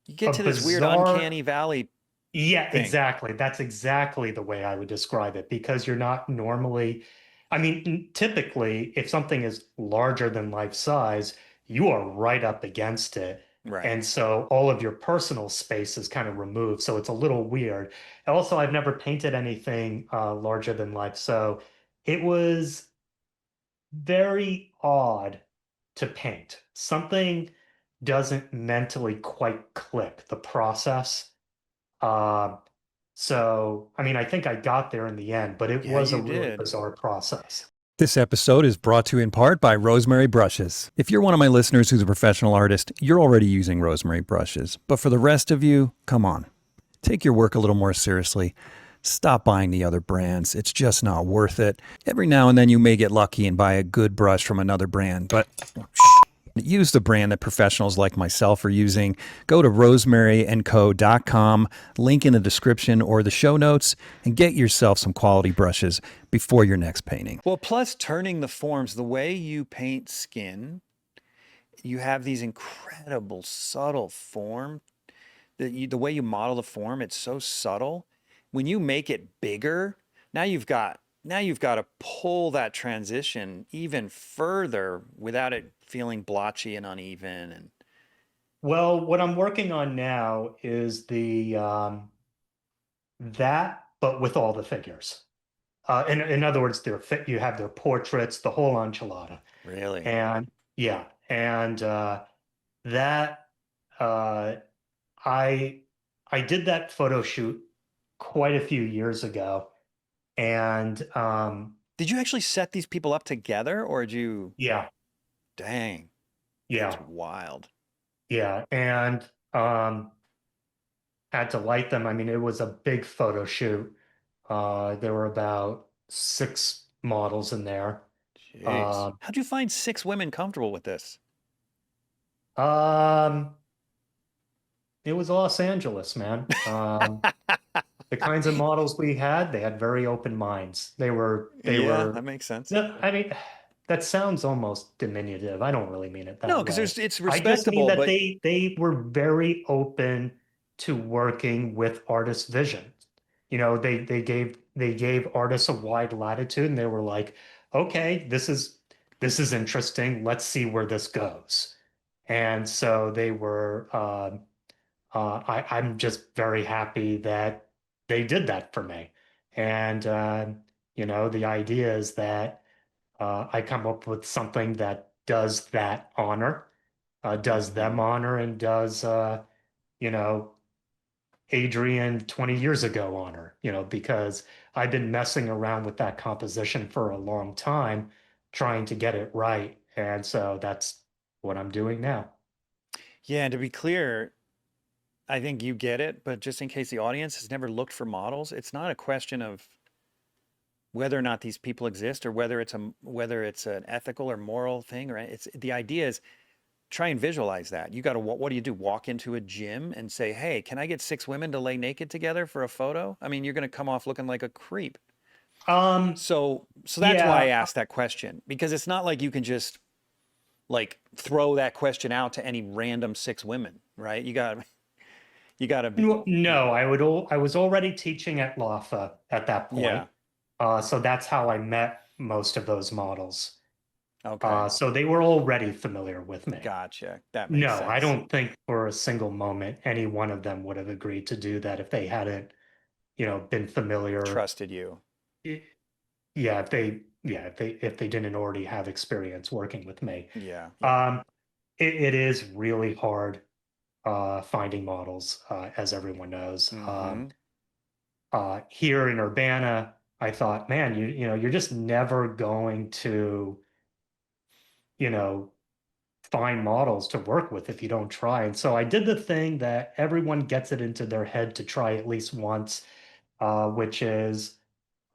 You a get to this weird bizarre. uncanny valley Yeah, thing. exactly. That's exactly the way I would describe it because you're not normally, I mean, typically, if something is larger than life size, you are right up against it. Right. And so all of your personal space is kind of removed. So it's a little weird. Also, I've never painted anything larger than life. So it was very odd to paint. Something doesn't mentally quite click, the process. Uh, so, I mean, I think I got there in the end, but it Yeah, was a you really did. bizarre process. This episode is brought to you in part by Rosemary Brushes. If you're one of my listeners who's a professional artist, you're already using Rosemary brushes. But for the rest of you, come on. Take your work a little more seriously. Stop buying the other brands. It's just not worth it. Every now and then you may get lucky and buy a good brush from another brand, but Use the brand that professionals like myself are using. Go to rosemaryandco.com, link in the description or the show notes, and get yourself some quality brushes before your next painting. Well, plus turning the forms, the way you paint skin, you have these incredible subtle form. The way you model the form, it's so subtle. When you make it bigger, now you've got to pull that transition even further without it feeling blotchy and uneven. And Well, what I'm working on now is the that, but with all the figures. In other words, you have their portraits, the whole enchilada, really, and yeah, and that uh, I I did that photo shoot quite a few years ago, and did you actually set these people up together, or did you? yeah, Dang, that's yeah, wild. yeah, and had to light them. I mean, it was a big photo shoot. There were about 6 models in there. Jeez, Um, how'd you find 6 women comfortable with this? um, it was Los Angeles, man. The kinds of models we had, they had very open minds. They Yeah, that were, makes sense. no, I mean, that sounds almost diminutive. I don't really mean it No, that because way. it's I just mean respectable, that but they were very open to working with artist vision. You know, they gave artists a wide latitude, and they were like, okay, this is interesting. Let's see where this goes. And so they were I'm just very happy that they did that for me. And the idea is that I come up with something that does that honor, does them Mhm. honor, and does you know, Adrian 20 years ago honor, because I've been messing around with that composition for a long time, trying to get it right. And so that's what I'm doing now. Yeah, and to be clear, I think you get it, but just in case the audience has never looked for models, it's not a question of whether or not these people exist or whether it's an ethical or moral thing, or it's the idea is try and visualize that. You got to what do you do? Walk into a gym and say, "Hey, can I get 6 women to lay naked together for a photo?" I mean, you're going to come off looking like a creep. Um, So that's why I yeah, asked that question, because it's not like you can just like throw that question out to any random 6 women, right? You got to be no, I was already teaching at LAFA at that yeah. point. So that's how I met most of those models. Okay. So they were already familiar with me. Gotcha. That makes No, I sense. don't think for a single moment any one of them would have agreed to do that if they hadn't, been familiar. Trusted you. I- Yeah, if they didn't already have experience working with me. Yeah, yeah. Um, it is really hard finding models, as everyone knows. Mm-hmm. Here in Urbana, I thought, man, you're just never going to, you know, find models to work with if you don't try. And so I did the thing that everyone gets it into their head to try at least once, which is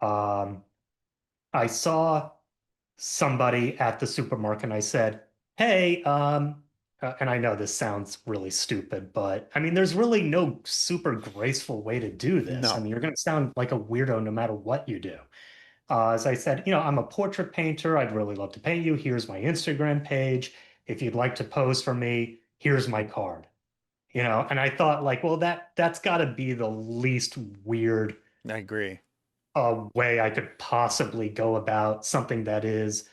um, I saw somebody at the supermarket and I said, hey, and I know this sounds really stupid, but I mean, there's really no super graceful way to do this. I No, mean, you're going to sound like a weirdo no matter what you do. As I said, I'm a portrait painter. I'd really love to paint you. Here's my Instagram page. If you'd like to pose for me, here's my card. And I thought like, well, that's got to be the least weird I agree. way I could possibly go about something that is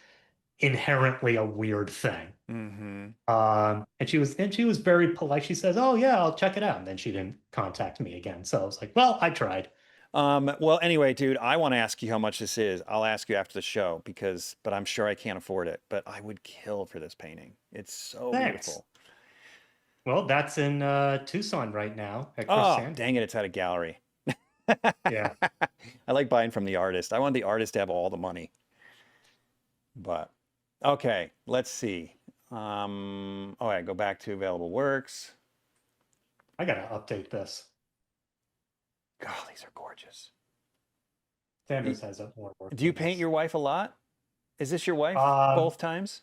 inherently a weird thing. Mm-hmm. And she was very polite. She says, "Oh yeah, I'll check it out." And then she didn't contact me again. So I was like, "Well, I tried." Well, anyway, dude, I want to ask you how much this is. I'll ask you after the show but I'm sure I can't afford it. But I would kill for this painting. It's so Thanks. beautiful. Well, that's in Tucson right now at Chris Oh, Sanders. dang it, it's at a gallery. Yeah, I like buying from the artist. I want the artist to have all the money. But okay, let's see. All right, go back to available works. I gotta update this. God, these are gorgeous. Y- Sanders has more work Do you than paint this. your wife a lot? Is this your wife Um, both times?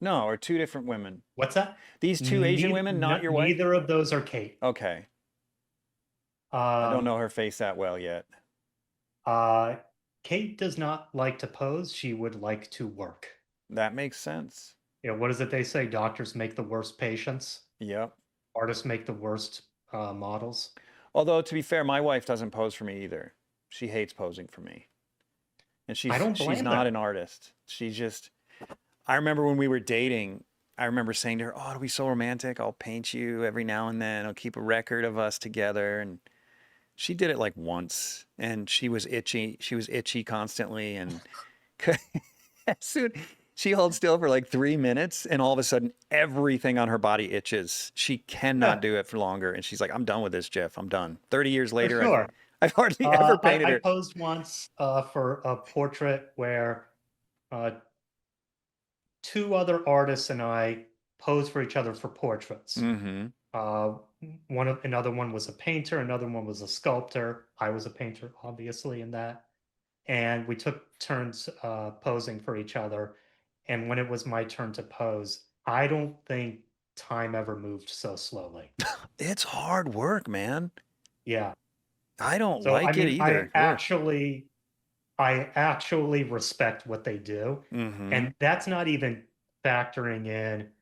No, or two different women. What's that? These two Asian women, not your wife? Neither of those are Kate. Okay. I don't Um, know her face that well yet. uh, Kate does not like to pose. She would like to work. That makes sense. What is it they say? Doctors make the worst patients. Yep. Artists make the worst models. Although to be fair, my wife doesn't pose for me either. She hates posing for me. And I don't she's blame not her. an artist. She's just I remember when we were dating, I remember saying to her, "Oh, it'll be so romantic. I'll paint you every now and then. I'll keep a record of us together." And she did it like once, and she was itchy. She was itchy constantly, and as soon she holds still for like 3 minutes, and all of a sudden, everything on her body itches. She cannot Yeah, do it for longer, and she's like, "I'm done with this, Jeff. I'm done." 30 years for later, sure. I've hardly ever painted I her. posed once for a portrait where uh, two other artists and I posed for each other for portraits. Mm-hmm. Uh, another one was a painter, another one was a sculptor. I was a painter, obviously, in that. And we took turns posing for each other. And when it was my turn to pose, I don't think time ever moved so slowly. It's hard work, man. Yeah. I don't So I like it mean, either. Ugh. I actually respect what they do. Mm-hmm. And that's not even factoring in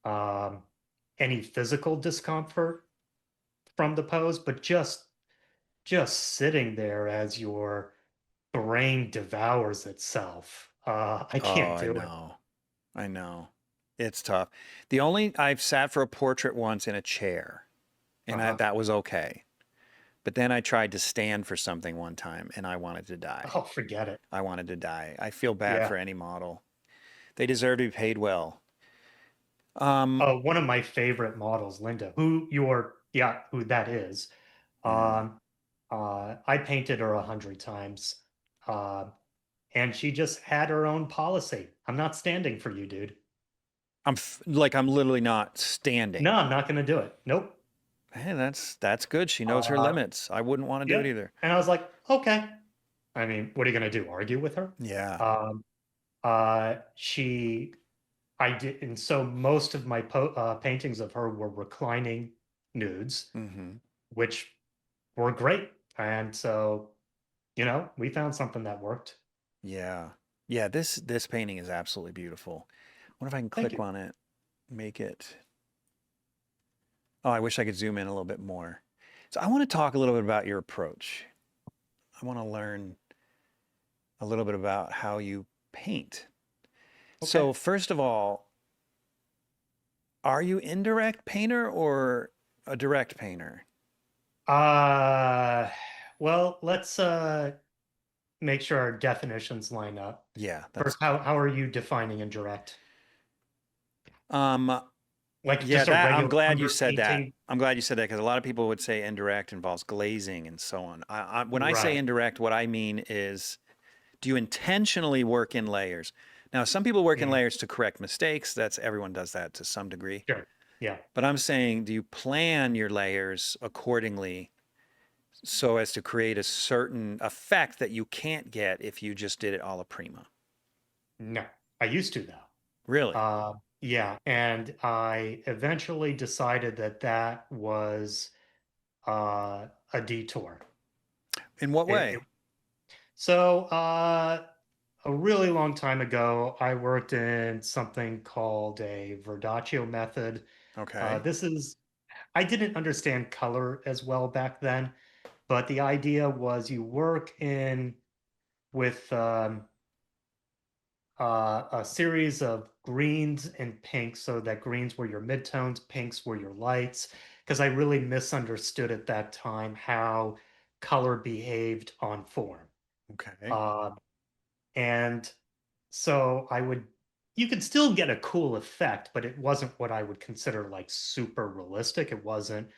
um, any physical discomfort from the pose, but just sitting there as your brain devours itself. I Oh, can't I do it. know. I know. It's tough. The only I've sat for a portrait once in a chair, and Uh-huh. that was okay. But then I tried to stand for something one time, and I wanted to die. Oh, forget it. I wanted to die. I feel bad Yeah. for any model. They deserve to be paid well. Um, One of my favorite models, Linda, who that is. mm, Um, I painted her 100 times. Uh, and she just had her own policy. I'm not standing for you, dude. I'm literally not No, standing. I'm not going to do it. Nope. Hey, that's good. She knows her Uh, limits. I wouldn't want to do yeah. it either. And I was like, okay. I mean, what are you going to do? Argue with her? Yeah. Um, she, I did, and so most of my paintings of her were reclining nudes, Mm-hmm. which were great. And so, we found something that worked. Yeah. Yeah, this painting is absolutely beautiful. I wonder if I can Thank click you. on it, make it. Oh, I wish I could zoom in a little bit more. So I want to talk a little bit about your approach. I want to learn a little bit about how you paint. Okay. So first of all, are you indirect painter or a direct painter? Uh, well, let's make sure our definitions line up. Yeah, First, that's how are you defining indirect? um Like yeah, just a that I'm regular glad you said that. underpainting? I'm glad you said that because a lot of people would say indirect involves glazing and so on. When I say Right. indirect, what I mean is do you intentionally work in layers? Now, some people work in Mm, layers to correct mistakes. That's everyone does that to some degree. sure. Yeah. But I'm saying, do you plan your layers accordingly so as to create a certain effect that you can't get if you just did it a la prima? No, I used to though. Really? Yeah, and I eventually decided that that was a detour. In what It, it, way? so a really long time ago, I worked in something called a Verdaccio method. Okay. This is I didn't understand color as well back then, but the idea was you work in with a series of greens and pinks, so that greens were your midtones, pinks were your lights, because I really misunderstood at that time how color behaved on form. Okay. Uh, and so you could still get a cool effect, but it wasn't what I would consider like super realistic. It wasn't,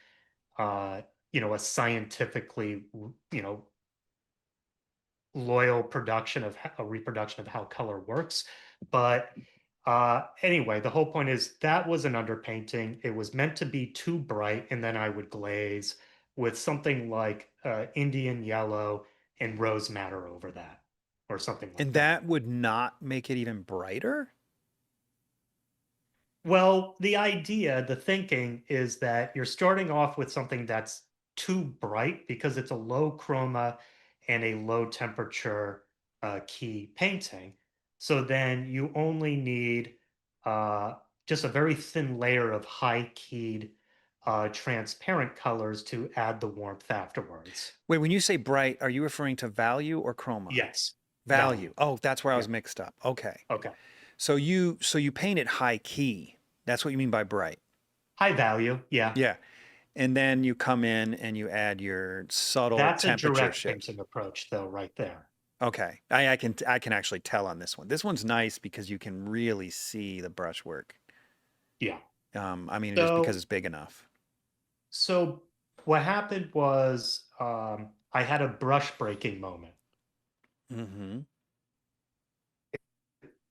uh, a scientifically, loyal production of a reproduction of how color works. But anyway, the whole point is that was an underpainting. It was meant to be too bright, and then I would glaze with something like Indian yellow and rose madder over that, or something like And that. that would not make it even brighter? Well, the idea, the thinking is that you're starting off with something that's too bright because it's a low chroma and a low temperature key painting. So then you only need uh, just a very thin layer of high keyed transparent colors to add the warmth afterwards. Wait, when you say bright, are you referring to value or chroma? Yes, value. Value. Oh, that's where I Yeah. was mixed up. Okay. Okay. So you paint it high key. That's what you mean by bright. High value. Yeah. Yeah. And then you come in and you add your subtle That's a temperature direct shifts. painting approach, though, right there. Okay. I can actually tell on this one. This one's nice because you can really see the brushwork. Yeah. I mean, just because So, it's big enough. so what happened was I had a brush breaking moment, Mm-hmm.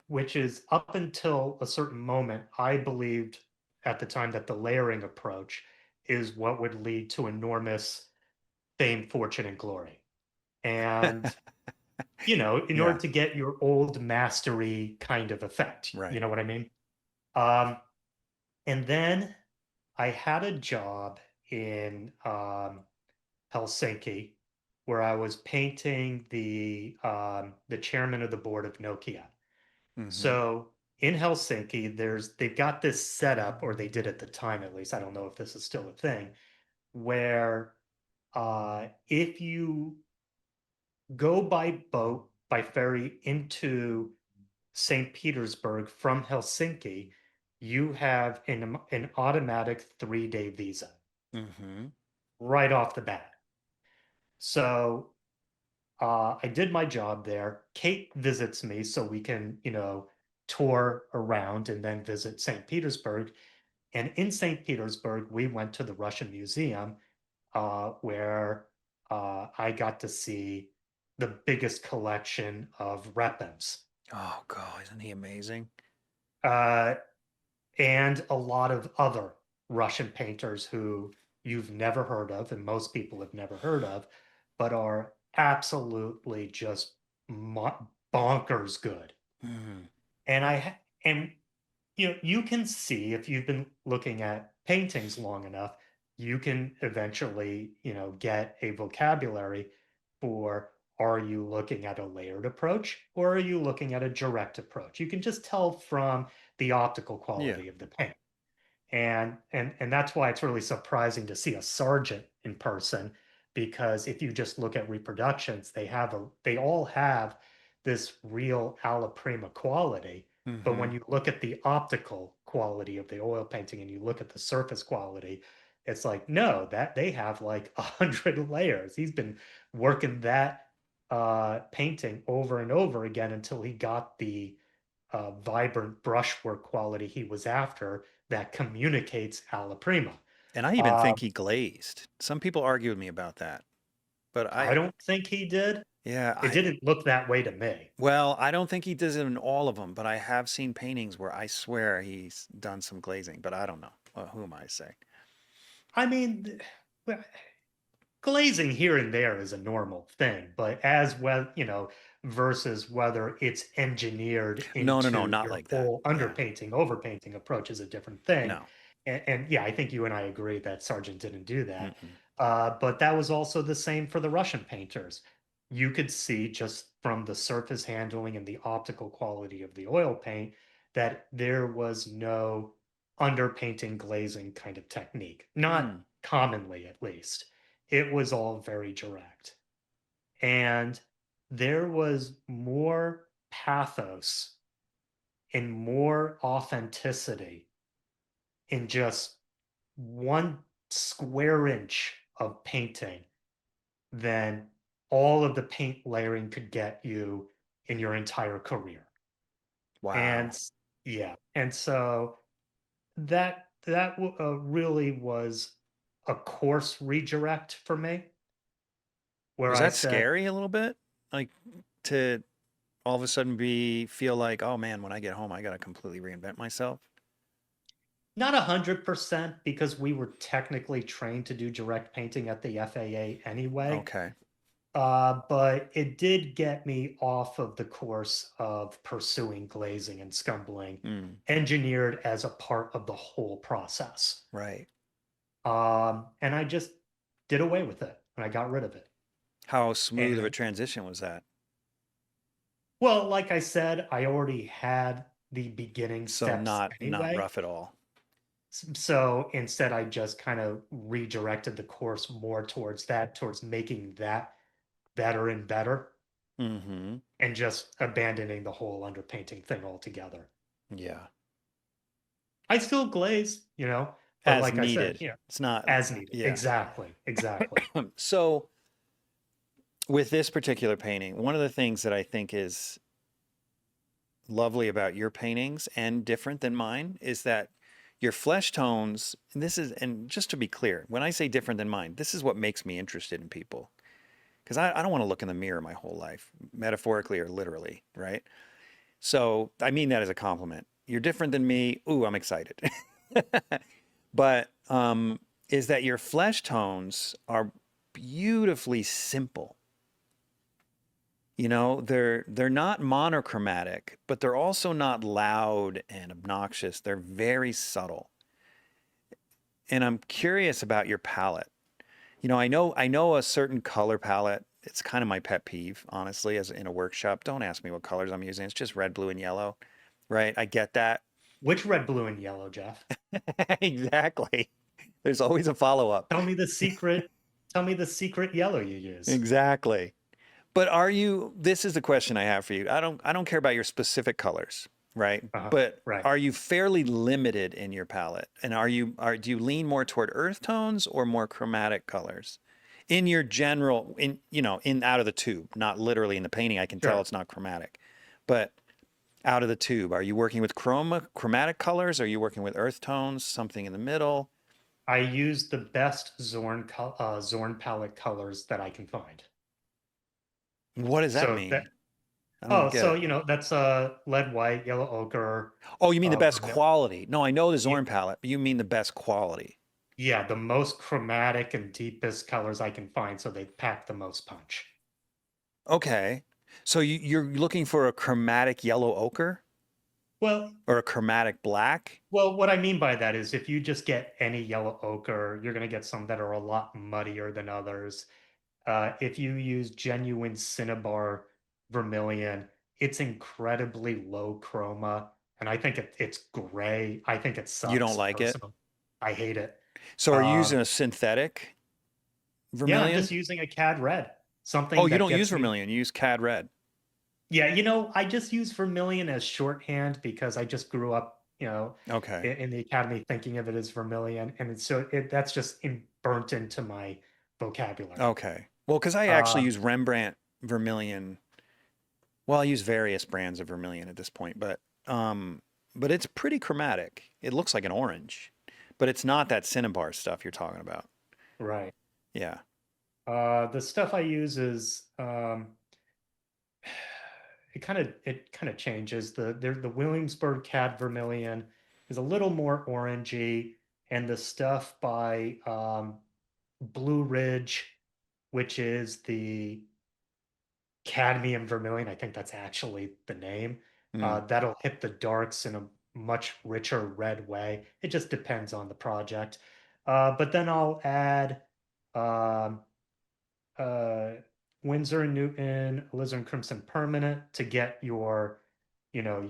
which is up until a certain moment, I believed at the time that the layering approach is what would lead to enormous fame, fortune, and glory. And, in order Yeah. to get your old mastery kind of effect, you Right. know what I mean? Um, and then I had a job in Helsinki, where I was painting the chairman of the board of Nokia. Mm-hmm. So in Helsinki, they've got this setup, or they did at the time at least. I don't know if this is still a thing, where if you go by boat by ferry into St. Petersburg from Helsinki, you have an automatic 3-day visa Mm-hmm. right off the bat. So I did my job there. Kate visits me so we can, tour around and then visit St. Petersburg. And in St. Petersburg, we went to the Russian Museum where I got to see the biggest collection of weapons Oh God, isn't he amazing? uh, and a lot of other Russian painters who you've never heard of, and most people have never heard of, but are absolutely just bonkers good. Mm. And you can see if you've been looking at paintings long enough, you can eventually, get a vocabulary for, are you looking at a layered approach or are you looking at a direct approach? You can just tell from the optical Yeah. quality of the paint. And that's why it's really surprising to see a sergeant in person, because if you just look at reproductions, they all have this real alla prima quality. But Mm-hmm. when you look at the optical quality of the oil painting and you look at the surface quality, it's like, no, that they have like 100 layers. He's been working that painting over and over again until he got the vibrant brushwork quality he was after that communicates alla prima. And I even Uh, think he glazed. Some people argue with me about that, but I don't think he did. yeah, It didn't look that way to me. well, I don't think he does it in all of them, but I have seen paintings where I swear he's done some glazing, but I don't know. Well, who am I to say? I mean, glazing here and there is a normal thing, but as well, versus whether it's engineered No, no, no, into not your like that. whole Yeah. underpainting, overpainting approach is a different thing. No. And yeah, I think you and I agree that Sargent didn't do that. Mm-mm. But that was also the same for the Russian painters. You could see just from the surface handling and the optical quality of the oil paint that there was no underpainting glazing kind of technique, not Mm. commonly at least. It was all very direct. And there was more pathos and more authenticity in just 1 square inch of painting than all of the paint layering could get you in your entire career. And Wow. yeah, and so that really was a course redirect for me, where Was I that said, scary a little bit? Like to all of a sudden feel like, oh man, when I get home, I got to completely reinvent myself? not 100% because we were technically trained to do direct painting at the FAA anyway. Okay. But it did get me off of the course of pursuing glazing and scumbling, Mm, engineered as a part of the whole process. right. And I just did away with it and I got rid of it. How smooth of a And transition was that? well, like I said, I already had the beginning So steps not anyway. rough at all. So instead, I just kind of redirected the course more towards that, towards making that better and better, Mm-hmm. and just abandoning the whole underpainting thing altogether. Yeah. I still glaze, but As like I said, needed. It's not, as needed. yeah. Exactly, exactly. So with this particular painting, one of the things that I think is lovely about your paintings and different than mine is that your flesh tones, and this is, and just to be clear, when I say different than mine, this is what makes me interested in people. Because I don't want to look in the mirror my whole life, metaphorically or literally, right? So I mean that as a compliment. You're different than me. Ooh, I'm excited. But is that your flesh tones are beautifully simple. You know, they're not monochromatic, but they're also not loud and obnoxious. They're very subtle. And I'm curious about your palette. You know, I know a certain color palette. It's kind of my pet peeve, honestly, as in a workshop. Don't ask me what colors I'm using. It's just red, blue, and yellow, right? I get that. Which red, blue, and yellow, Jeff? Exactly. There's always a follow-up. Tell me the secret. Tell me the secret yellow you use. Exactly. But are you, this is the question I have for you. I don't care about your specific colors, right? But Right. are you fairly limited in your palette? And do you lean more toward earth tones or more chromatic colors? In your general, in out of the tube, not literally in the painting, I can tell Sure. it's not chromatic. But out of the tube, are you working with chromatic colors? Are you working with earth tones, something in the middle? I use the best Zorn palette colors that I can find. What does that So that mean? I don't get so it. that's lead white, yellow ochre, Oh, you mean the best vermilion. quality? No, I know the Yeah, Zorn palette, but you mean the best quality. yeah, the most chromatic and deepest colors I can find, so they pack the most punch. Okay. So you're looking for a chromatic yellow ochre Well, or a chromatic black? what I mean by that is if you just get any yellow ochre, you're going to get some that are a lot muddier than others. If you use genuine Cinnabar vermilion, it's incredibly low chroma, and I think it's gray. I think it You don't sucks like it? personally. I hate it. So are you using Um, a synthetic yeah, I'm vermilion? just using a CAD red, Oh, something you that don't use gets me. vermilion, you use cad red. Yeah, I just use vermilion as shorthand because I just grew up, Okay. in the academy thinking of it as vermilion, and that's just burnt into my vocabulary. Okay. Well, because I actually Um, use Rembrandt vermilion. Well, I use various brands of vermilion at this point, but it's pretty chromatic. It looks like an orange, but it's not that cinnabar stuff you're talking about. right. Yeah. The stuff I use is it kind of changes. The Williamsburg Cad Vermilion is a little more orangey, and the stuff by Blue Ridge, which is the cadmium vermilion, I think that's actually the name. Mm. That'll hit the darks in a much richer red way. It just depends on the project. But then I'll add um, uh, Windsor and Newton, Alizarin Crimson Permanent to get you know,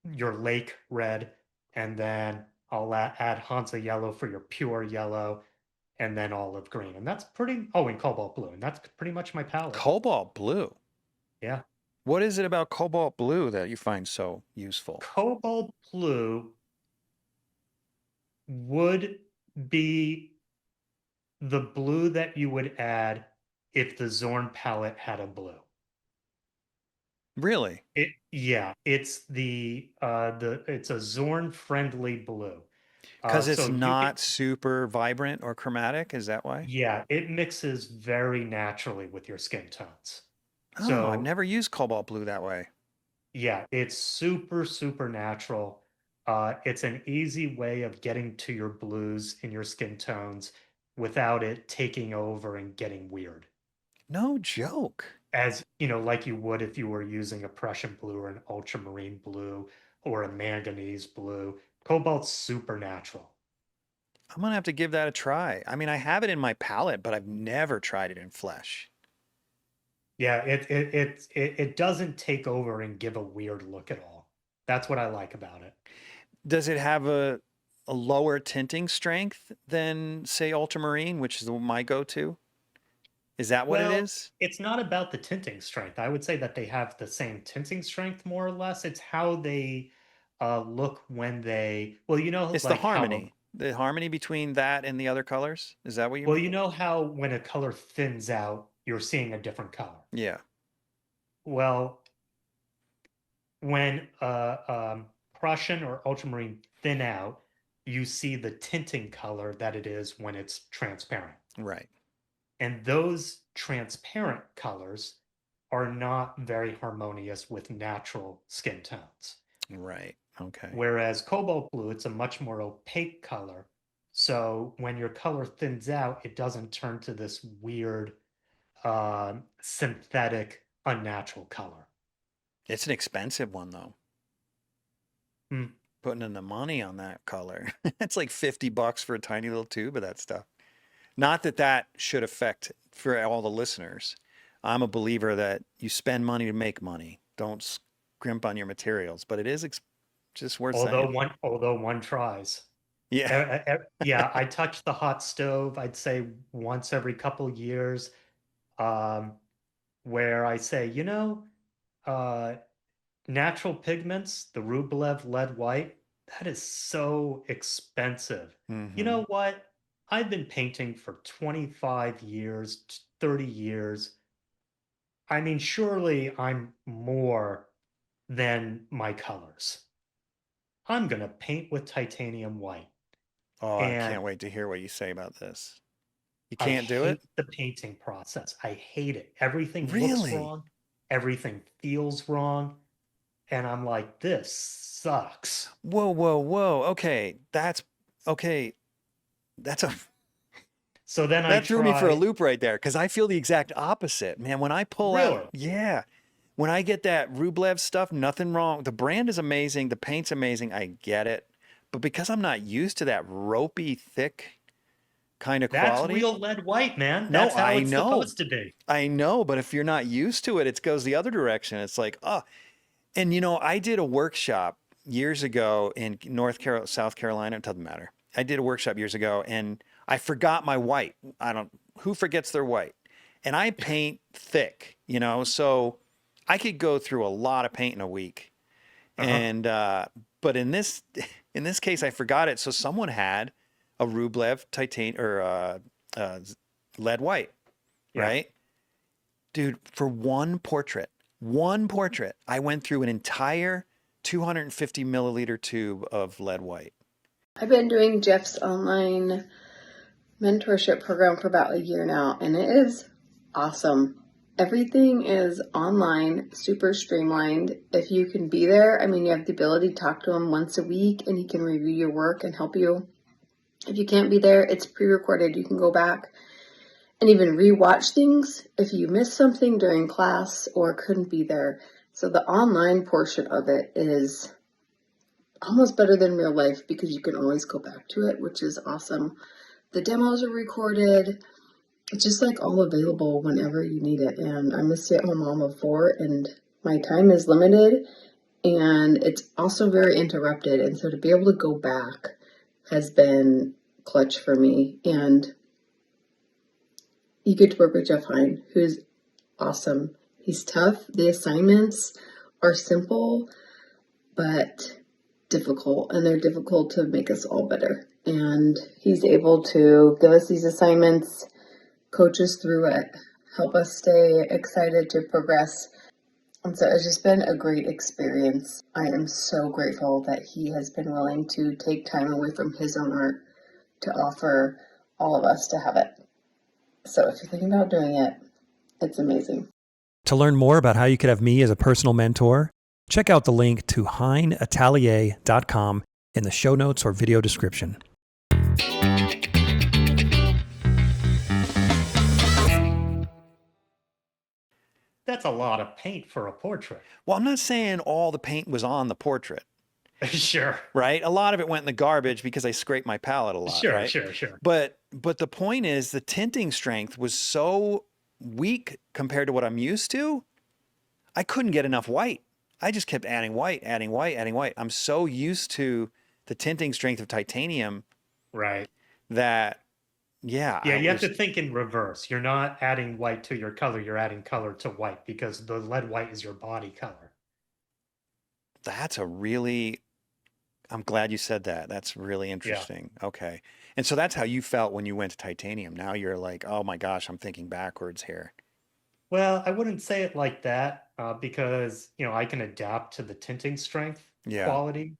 your lake red, and then I'll add Hansa yellow for your pure yellow, and then olive green, and that's pretty. Oh, and cobalt blue, and that's pretty much my palette. Cobalt blue. Yeah, What is it about cobalt blue that you find so useful? cobalt blue would be the blue that you would add if the Zorn palette had a blue. Really? Yeah, it's a Zorn friendly blue. Because it's So you can not super vibrant or chromatic? Is that why? Yeah, it mixes very naturally with your skin tones. Oh, I've So never used cobalt blue that way. yeah, it's super, super natural. It's an easy way of getting to your blues and your skin tones without it taking over and getting weird. No joke. As you know, like you would if you were using a Prussian blue or an ultramarine blue or a manganese blue. Cobalt's supernatural. I'm gonna have to give that a try. I mean, I have it in my palette, but I've never tried it in flesh. Yeah, it doesn't take over and give a weird look at all. That's what I like about it. Does it have a lower tinting strength than, say, ultramarine, which is my go-to? Is that what it Well, is? it's not about the tinting strength. I would say that they have the same tinting strength more or less. It's how they look when they, well, you know, It's like how, the harmony between that and the other colors. Is that what you well, mean? you know how when a color thins out, you're seeing a different color. Yeah. Well, when Prussian or ultramarine thin out, you see the tinting color that it is when it's transparent. Right. And those transparent colors are not very harmonious with natural skin tones. Right. Okay. Whereas cobalt blue, it's a much more opaque color. So when your color thins out, it doesn't turn to this weird synthetic, unnatural color. It's an expensive one though. Hmm. Putting in the money on that color. It's like $50 for a tiny little tube of that stuff. Not that that should affect for all the listeners. I'm a believer that you spend money to make money. Don't scrimp on your materials, but it is just worth saying. Although one tries. Yeah. Yeah, I touch the hot stove, I'd say once every couple years, um, where I say, uh, natural pigments, the Rublev lead white, that is so expensive. You Hmm. know what? I've been painting for 25 years, 30 years. I mean, surely I'm more than my colors. I'm gonna paint with titanium white. Oh, I And can't wait to hear what you say about this. You I can't do it? hate the painting process. I hate it. Everything looks Really? wrong. Everything feels wrong. And I'm like, this sucks. Whoa, whoa, whoa. Okay. That's a So then I That threw me for a try, loop right there because I feel the exact opposite. Man, when I pull out, really? yeah, when I get that Rublev stuff, nothing wrong. The brand is amazing. The paint's amazing. I get it. But because I'm not used to that ropey, thick kind of That's quality, real lead white, man. no, That's how I it's know. supposed to be. I know. But if you're not used to it, it goes the other direction. It's like, oh, and I did a workshop years ago in South Carolina. It doesn't matter. I did a workshop years ago and I forgot my white. Who forgets their white? And I paint thick, so I could go through a lot of paint in a week. Uh-huh. And, but in this case, I forgot it. So someone had a Rublev titanium or, lead white, Yeah. right? Dude, for one portrait, I went through an entire 250 milliliter tube of lead white. I've been doing Jeff's online mentorship program for about a year now, and it is awesome. Everything is online, super streamlined. If you can be there, I mean, you have the ability to talk to him once a week and he can review your work and help you. If you can't be there, it's pre-recorded. You can go back and even re-watch things if you missed something during class or couldn't be there. So the online portion of it is almost better than real life because you can always go back to it, which is awesome. The demos are recorded. It's just like all available whenever you need it. And I'm a stay-at-home mom of 4 and my time is limited and it's also very interrupted. And so to be able to go back has been clutch for me. And you get to work with Jeff HEIN, who's awesome. He's tough. The assignments are simple, but difficult, and they're difficult to make us all better. And he's able to give us these assignments, coach us through it, help us stay excited to progress. And so it's just been a great experience. I am so grateful that he has been willing to take time away from his own art to offer all of us to have it. So if you're thinking about doing it, it's amazing. To learn more about how you could have me as a personal mentor, check out the link to HEINatelier.com in the show notes or video description. that's a lot of paint for a portrait. Well, I'm not saying all the paint was on the portrait, Sure. right? A lot of it went in the garbage because I scraped my palette a lot, Sure, right? sure, sure. But the point is the tinting strength was so weak compared to what I'm used to. I couldn't get enough white. I just kept adding white, adding white, adding white. I'm so used to the tinting strength of titanium Right. that, yeah, Yeah, I you have was, to think in reverse. You're not adding white to your color, you're adding color to white because the lead white is your body color. that's a really, I'm glad you said that. That's really Yeah. interesting. Okay. And so that's how you felt when you went to titanium. Now you're like, oh my gosh, I'm thinking backwards here. Well, I wouldn't say it like that because, I can adapt to the tinting strength Yeah. quality,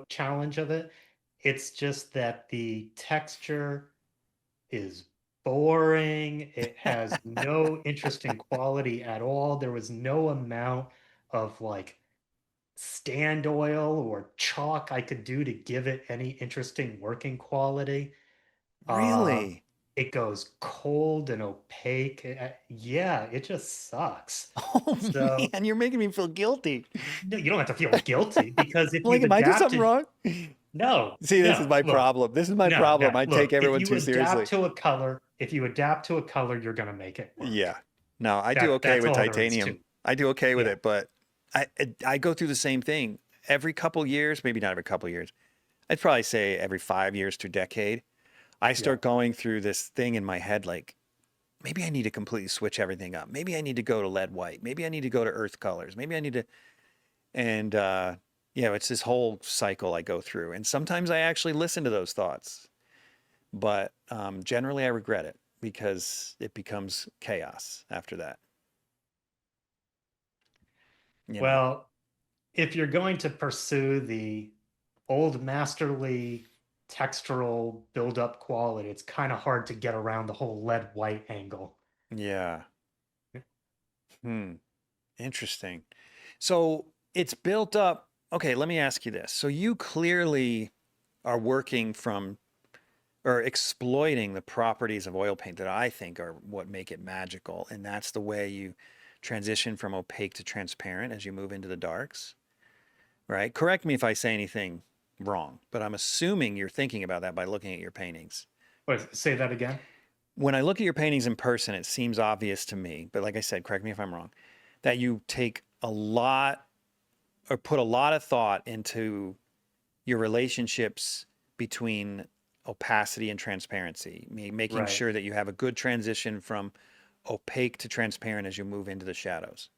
challenge of it. It's just that the texture is boring. It has no interesting quality at all. There was no amount of like stand oil or chalk I could do to give it any interesting working quality. Um, Really? it goes cold and opaque. Yeah, it just sucks. Oh So man, you're making me feel guilty. no, you don't have to feel guilty because if Like, you've am I doing something adapted, wrong? no, See, this is no, my look, problem. This is my no, problem. no, I take look, if everyone you too seriously. adapt to a color, you're gonna make it work. Yeah. No, I do okay That's with all there is to titanium. it. I do okay with Yeah, it, but I go through the same thing every couple years, maybe not every couple years. I'd probably say every 5 years to a decade. I yeah. start going through this thing in my head like maybe I need to completely switch everything up. Maybe I need to go to lead white. Maybe I need to go to earth colors. Maybe I need to and it's this whole cycle I go through. And sometimes I actually listen to those thoughts. But generally I regret it because it becomes chaos after that. You know. Well, if you're going to pursue the old masterly textural build-up quality, it's kind of hard to get around the whole lead white angle. Yeah. Hmm. Interesting. So it's built up. Okay, let me ask you this. So you clearly are working from or exploiting the properties of oil paint that I think are what make it magical. And that's the way you transition from opaque to transparent as you move into the darks, right? Correct me if I say anything wrong, but I'm assuming you're thinking about that by looking at your paintings. Wait, say that again? When I look at your paintings in person, it seems obvious to me, but like I said, correct me if I'm wrong, that you take a lot or put a lot of thought into your relationships between opacity and transparency, making Right, sure that you have a good transition from opaque to transparent as you move into the shadows,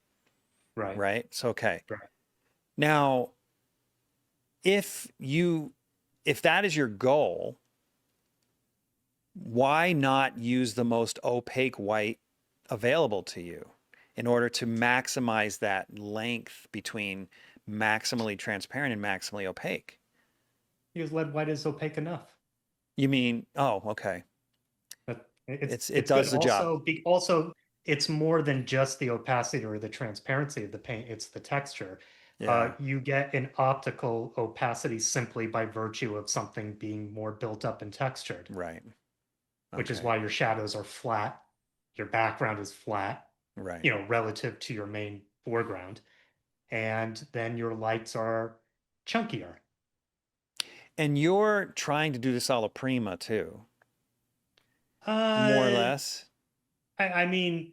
right, right? So, okay. right. Now, if that is your goal, why not use the most opaque white available to you in order to maximize that length between maximally transparent and maximally opaque? Because lead white is opaque enough. You mean, oh, okay. But It it's good. does the job. Also, it's more than just the opacity or the transparency of the paint. It's the texture. Yeah, You get an optical opacity simply by virtue of something being more built up and textured, right. which is Okay. why your shadows are flat, your background is flat, Right. relative to your main foreground, and then your lights are chunkier. And you're trying to do this alla prima too, more or Uh, less. I mean,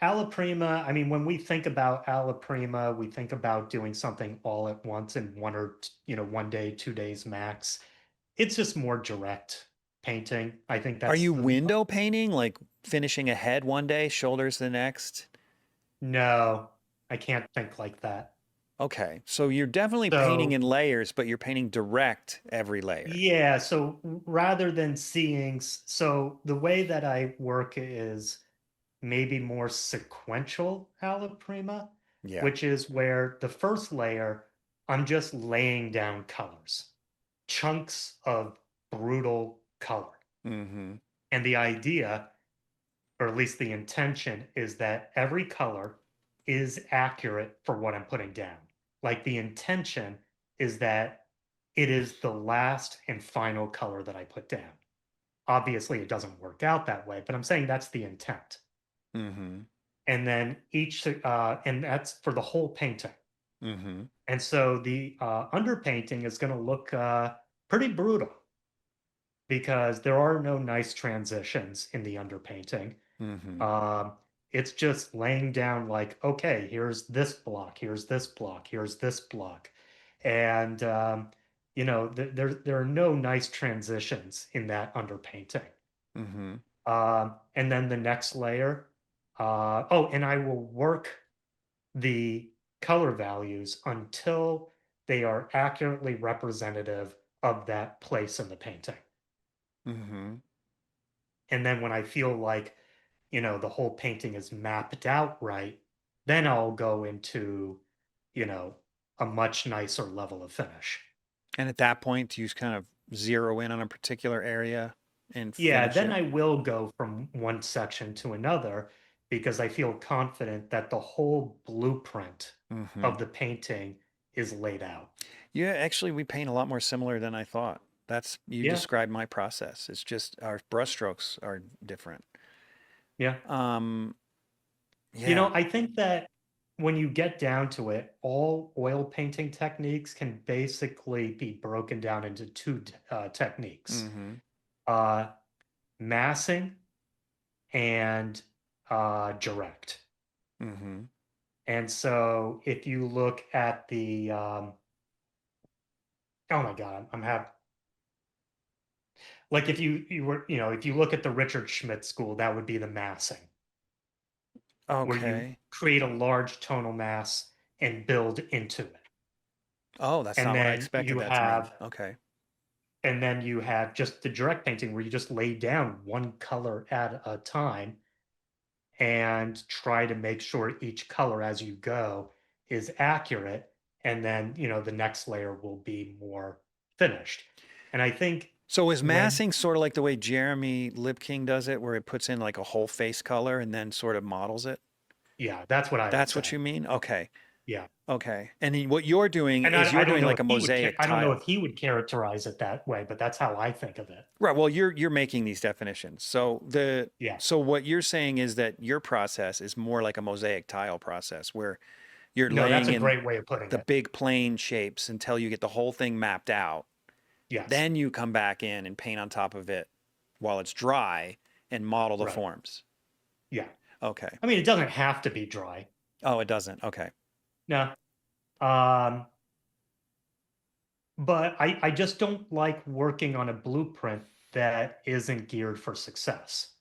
Alla Prima, I mean, when we think about Alla Prima, we think about doing something all at once in one day, 2 days max. It's just more direct painting. I think Are that's you the window painting, like finishing a head one day, shoulders the next? no, I can't think like that. Okay. So you're definitely painting So in layers, but you're painting direct every layer. yeah, so rather than seeing, so the way that I work is maybe more sequential alla prima, Yeah. which is where the first layer, I'm just laying down colors, chunks of brutal color. Mm-hmm. And the idea, or at least the intention, is that every color is accurate for what I'm putting down. Like the intention is that it is the last and final color that I put down. Obviously, it doesn't work out that way, but I'm saying that's the intent. Mm-hmm. and then and that's for the whole painting. Mm-hmm. And so the underpainting is going to look pretty brutal because there are no nice transitions in the underpainting. Mm-hmm. Um, it's just laying down like, okay, here's this block, here's this block, here's this block. And, there are no nice transitions in that underpainting. Mm-hmm. And then the next layer, and I will work the color values until they are accurately representative of that place in the painting. Mm-hmm. And then when I feel like, the whole painting is mapped out right, then I'll go into, you know, a much nicer level of finish. And at that point, do you kind of zero in on a particular area and Yeah, finish then it? I will go from one section to another because I feel confident that the whole blueprint Mm-hmm. of the painting is laid out. Yeah, actually, we paint a lot more similar than I thought. You Yeah, described my process. It's just our brushstrokes are different. yeah. Um, yeah. I think that when you get down to it, all oil painting techniques can basically be broken down into two techniques: Mm-hmm. uh, massing and direct. Mm-hmm. And so if you look at oh my God, I'm having, like if you were, if you look at the Richard Schmidt school, that would be the massing, where you Okay. create a large tonal mass and build into it. Oh, that's And not what I then expected that to mean. Okay. you have just the direct painting where you just lay down one color at a time and try to make sure each color as you go is accurate. And then, the next layer will be more finished. And I think So is when, massing sort of like the way Jeremy Lipking does it, where it puts in like a whole face color and then sort of models it? yeah, that's what I would That's what say. you mean? Okay. Yeah. Okay. And then what you're doing And is you're I don't doing know like if a mosaic I don't know if tile. he would characterize it that way, but that's how I think of it. Right. Well, you're making these definitions. Yeah. So what you're saying is that your process is more like a mosaic tile process where you're No, that's laying a in great way of putting the it. big plane shapes until you get the whole thing mapped out. Yes. Then you come back in and paint on top of it while it's dry and model the Right. forms. Yeah. Okay. I mean, it doesn't have to be dry. Oh, it doesn't. Okay. No. Um, but I just don't like working on a blueprint that isn't geared for success.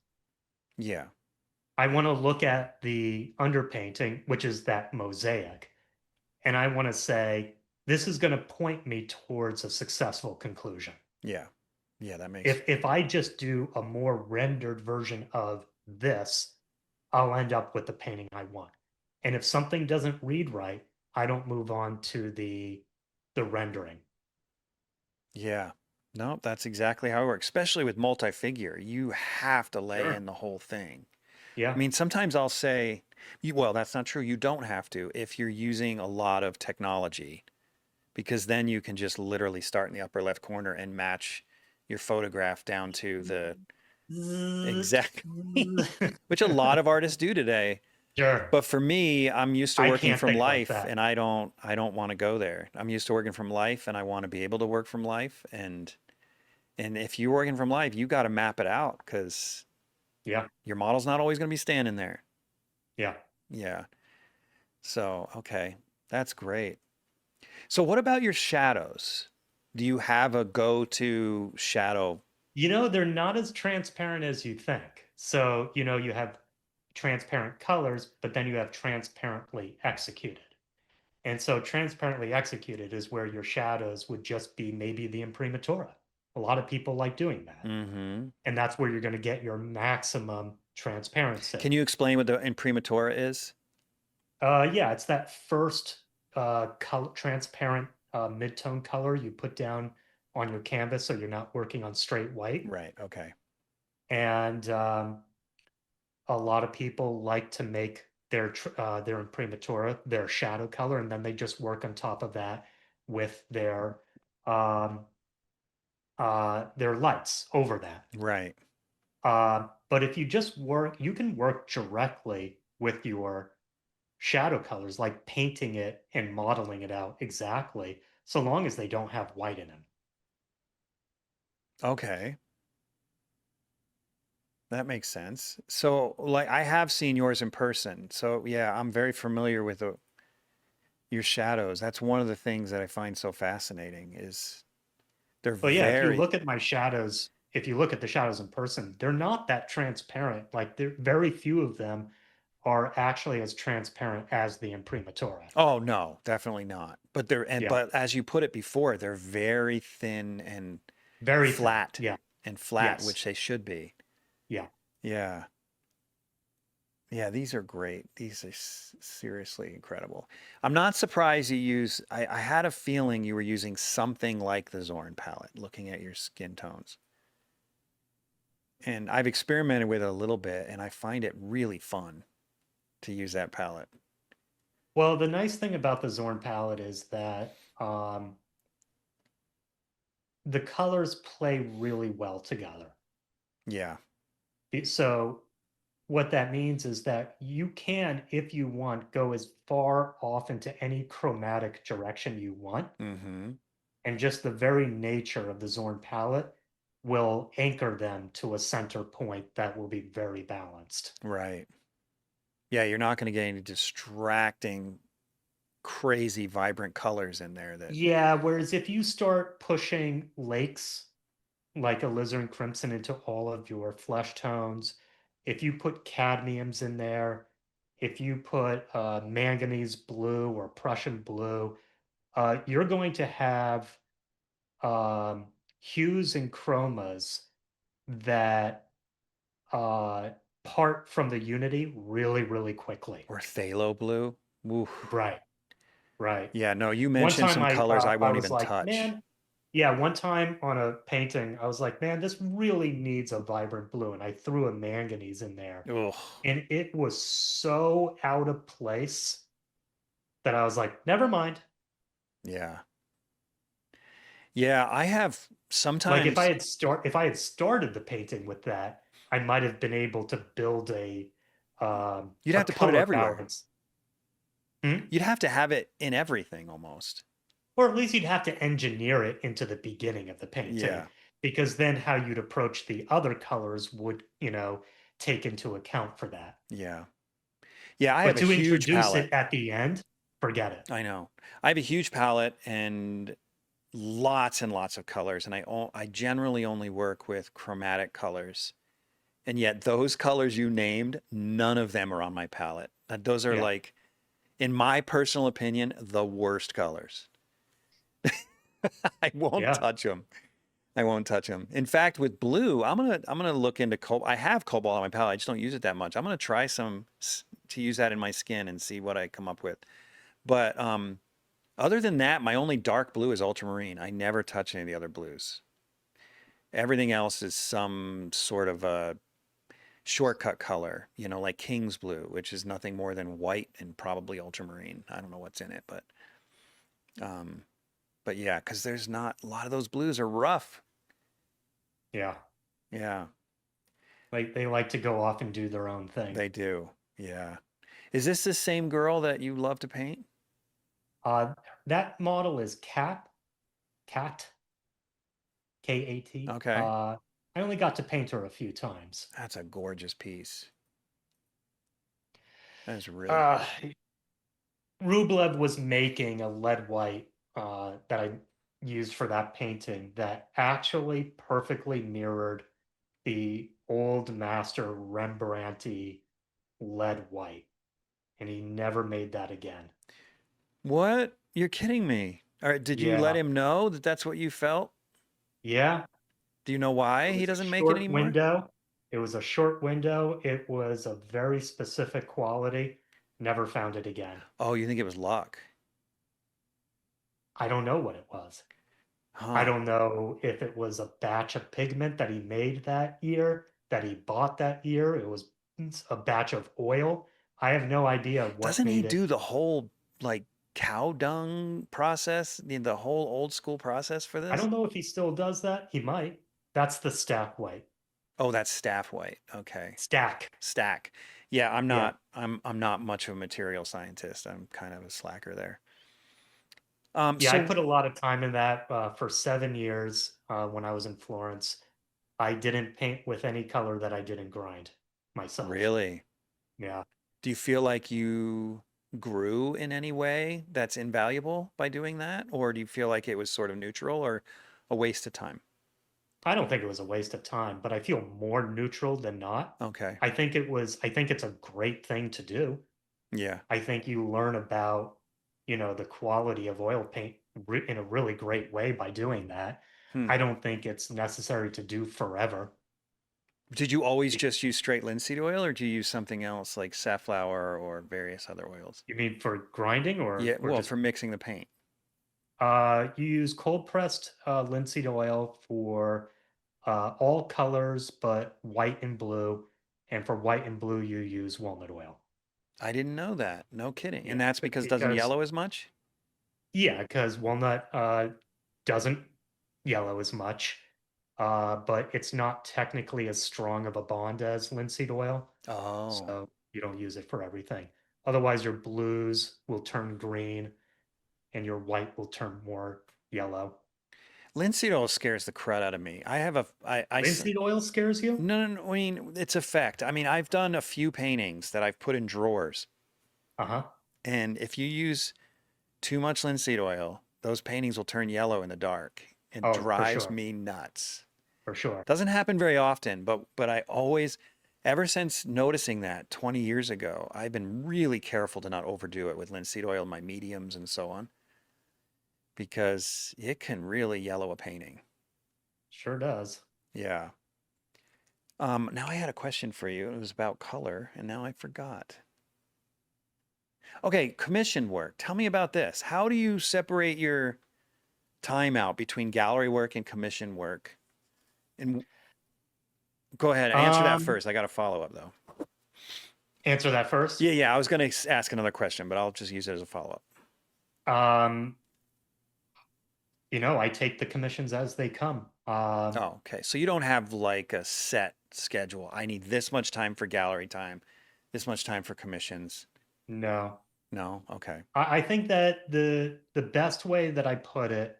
Yeah. I want to look at the underpainting, which is that mosaic, and I want to say, this is going to point me towards a successful conclusion. Yeah. Yeah, that makes If I just do a more rendered version of this, I'll end up with the painting I want. And if something doesn't read right, I don't move on to the rendering. Yeah. No, that's exactly how it works, especially with multi-figure. You have to lay Sure. in the whole thing. I Yeah. mean, sometimes I'll say, well, that's not true. You don't have to if you're using a lot of technology, because then you can just literally start in the upper left corner and match your photograph down to the exact, which a lot of artists do today. Sure. But for me, I'm used to I working can't from think like life that. and I don't want to go there. I'm used to working from life and I want to be able to work from life and if you're working from life, you got to map it out because Yeah. your model's not always going to be standing there. Yeah. Yeah. So, okay. That's great. So what about your shadows? Do you have a go-to shadow? They're not as transparent as you think. So, you have transparent colors, but then you have transparently executed. And so transparently executed is where your shadows would just be maybe the imprimatura. A lot of people like doing that. Mm-hmm. And that's where you're going to get your maximum transparency. Can you explain what the imprimatura is? Yeah, it's that first transparent mid-tone color you put down on your canvas so you're not working on straight white. Right. Okay. And a lot of people like to make their imprimatura their shadow color, and then they just work on top of that with um, their lights over that. Right. But if you just work, you can work directly with your shadow colors, like painting it and modeling it out exactly, so long as they don't have white in them. Okay. That makes sense. So, like, I have seen yours in person. So, yeah, I'm very familiar with your shadows. That's one of the things that I find so fascinating is they're But yeah, if you very, look at my shadows, if you look at the shadows in person, they're not that transparent. Like, there very few of them are actually as transparent as the imprimatura. oh no, definitely not. But Yeah, but as you put it before, they're very thin and very thin. flat Yeah. flat, Yes. which they should be. Yeah. Yeah. Yeah, these are great. These are seriously incredible. I'm not surprised you use, I had a feeling you were using something like the Zorn palette, looking at your skin tones. And I've experimented with it a little bit, and I find it really fun to use that palette. Well, the nice thing about the Zorn palette is that the colors play really well together. Yeah. So what that means is that you can, if you want, go as far off into any chromatic direction you want. Mm-hmm. And just the very nature of the Zorn palette will anchor them to a center point that will be very balanced. Right. Yeah, you're not going to get any distracting, crazy, vibrant colors in there that, Yeah, whereas if you start pushing lakes like alizarin crimson into all of your flesh tones, if you put cadmiums in there, if you put manganese blue or Prussian blue, you're going to have um, hues and chromas that uh, part from the unity really, really quickly. or phthalo blue. Oof. Right, right. Yeah, no, you One mentioned time some colors I I won't was even like, touch. man, yeah, one time on a painting, I was like, man, this really needs a vibrant blue. And I threw a manganese in there. Ugh. And it was so out of place that I was like, never mind. Yeah. Yeah, I have Like sometimes if I had started the painting with that, I might have been able to build you'd a have to put it color everywhere. balance. Hmm? You'd have to have it in everything almost. Or at least you'd have to engineer it into the beginning of the painting, Yeah. because then how you'd approach the other colors would, take into account for that. Yeah. Yeah, I But have a to huge introduce palette. it at the end, forget it. I know. I have a huge palette and lots of colors, and I generally only work with chromatic colors. And yet those colors you named, none of them are on my palette. Those are Yeah. like, in my personal opinion, the worst colors. I won't Yeah. touch them. I won't touch them. In fact, with blue, I'm gonna look into cobalt. I have cobalt on my palette. I just don't use it that much. I'm gonna try to use that in my skin and see what I come up with. But other than that, my only dark blue is ultramarine. I never touch any of the other blues. Everything else is some sort of a shortcut color, like King's blue, which is nothing more than white and probably ultramarine. I don't know what's in it, um, but yeah, because there's not a lot of those blues are rough. Yeah. Yeah, Like they like to go off and do their own thing. they do. Yeah. Is this the same girl that you love to paint? Uh, that model is Cat, K-A-T. Okay. I only got to paint her a few times. That's a gorgeous piece. That is really. Uh, Rublev was making a lead white that I used for that painting that actually perfectly mirrored the old master Rembrandty lead white, and he never made that again. What? You're kidding me. All right, did you let Yeah, him know that that's what you felt? yeah. Do you know why It he was a doesn't make it short anymore? window. It was a short window. It was a very specific quality. Never found it again. Oh, you think it was luck? I don't know what it was. I Huh. don't know if it was a batch of pigment that he made that year, that he bought that year. It was a batch of oil. I have no idea what Doesn't he made it. do the whole like cow dung process, the whole old school process for I this? don't know if he still does that. He might. That's the stack white. Oh, that's staff white. Okay. Stack. Stack. Yeah, I'm Yeah. not I'm not much of a material scientist. I'm kind of a slacker there. Yeah, I So put a lot of time in that for 7 years when I was in Florence. I didn't paint with any color that I didn't grind myself. really, Yeah. do you feel like you grew in any way that's invaluable by doing that? Or do you feel like it was sort of neutral or a waste of time? I don't think it was a waste of time, but I feel more neutral than not. Okay. I think it's a great thing to do. Yeah. I think you learn about, the quality of oil paint in a really great way by doing that. Hmm. I don't think it's necessary to do forever. Did you always just use straight linseed oil or do you use something else like safflower or various other oils? You mean for grinding Yeah, or well, just for mixing the paint. you use cold pressed linseed oil for all colors but white and blue, and for white and blue you use walnut oil. I didn't know that. No kidding. And Yeah, that's because it doesn't because yellow as much? yeah, because walnut doesn't yellow as much, but it's not technically as strong of a bond as linseed oil, Oh. so you don't use it for everything. Otherwise, your blues will turn green and your white will turn more yellow. Linseed oil scares the crud out of me. I have a, Linseed oil scares you? no, no, no, I mean, its effect. I mean, I've done a few paintings that I've put in drawers. Uh-huh. And if you use too much linseed oil, those paintings will turn yellow in the dark. It Oh, for drives sure. me nuts. For sure. Doesn't happen very often, but I always, ever since noticing that 20 years ago, I've been really careful to not overdo it with linseed oil, my mediums and so on, because it can really yellow a painting. Sure does. Yeah. Now I had a question for you. It was about color, and now I forgot. Okay, commission work. Tell me about this. How do you separate your time out between gallery work and commission work? And go ahead, answer that Um, first. I got a follow up though. Answer that first. Yeah, yeah. I was going to ask another question, but I'll just use it as a follow up. Um, I take the commissions as they come. Oh, okay. So you don't have like a set schedule. I need this much time for gallery time, this much time for commissions. No. No? Okay. I think that the best way that I put it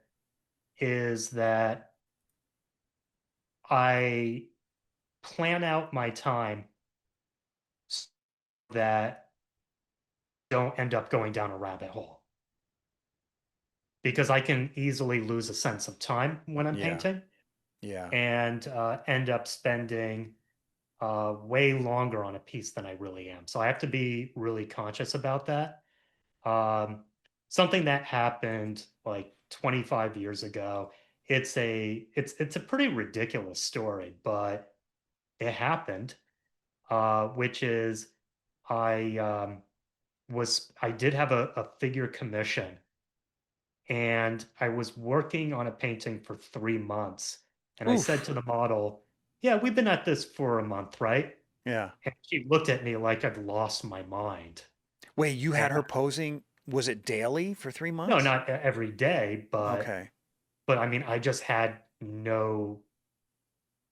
is that I plan out my time so that don't end up going down a rabbit hole. Because I can easily lose a sense of time when I'm Yeah. painting Yeah. and end up spending way longer on a piece than I really am. So I have to be really conscious about that. Um, Something that happened like 25 years ago. It's a pretty ridiculous story, but it happened. Which is I did have a figure commission, and I was working on a painting for 3 months. And I said Oof. to the model, "Yeah, we've been at this for a month, right?" Yeah. And she looked at me like I'd lost my mind. Wait, you had And her posing, was it daily for three no, months? not every day, but Okay. I mean, I just had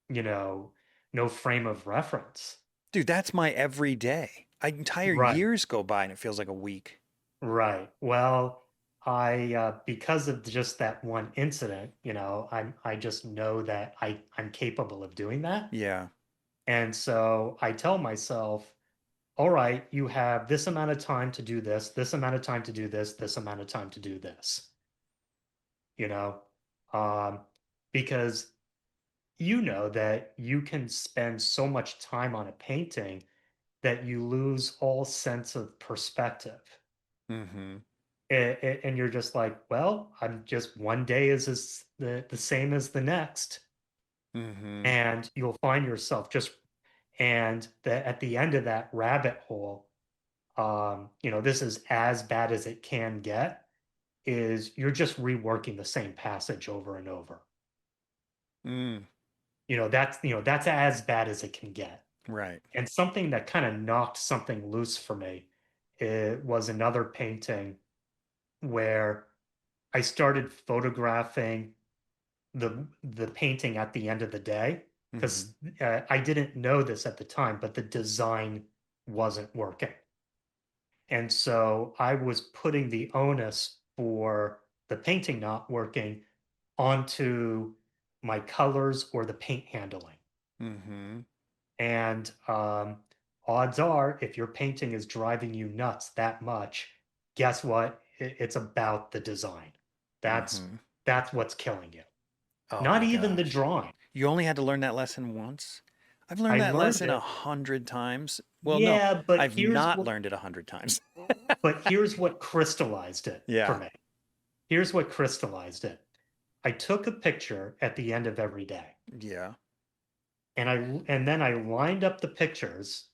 you know, no frame of reference. Dude, that's my everyday. Entire Right, years go by and it feels like a week. right. Well, I because of just that one incident, I just know that I'm capable of doing that. Yeah. And so I tell myself, all right, you have this amount of time to do this amount of time to do this amount of time to do this, you know, um, because you know that you can spend so much time on a painting that you lose all sense of perspective. Mm-hmm. And you're just like, well, I'm just one day is the same as the next. Mm-hmm. And you'll find yourself just, and at the end of that rabbit hole, this is as bad as it can get, is you're just reworking the same passage over and over. Mm. That's as bad as it can get. Right. And something that kind of knocked something loose for me, it was another painting where I started photographing the painting at the end of the day Mm-hmm. because I didn't know this at the time, but the design wasn't working. And so I was putting the onus for the painting not working onto my colors or the paint handling. Mm-hmm. And odds are, if your painting is driving you nuts that much, guess what? It's about the design. That's Mm-hmm. that's what's killing you. Oh Not my even the gosh. drawing. You only had to learn that lesson once? I've learned I that learned lesson it. 100 times. Well, no, Yeah, but I've not learned it 100 times. here's what crystallized it for Yeah. me. Here's what crystallized it. I took a picture at the end of every day, Yeah. and then I lined up the pictures,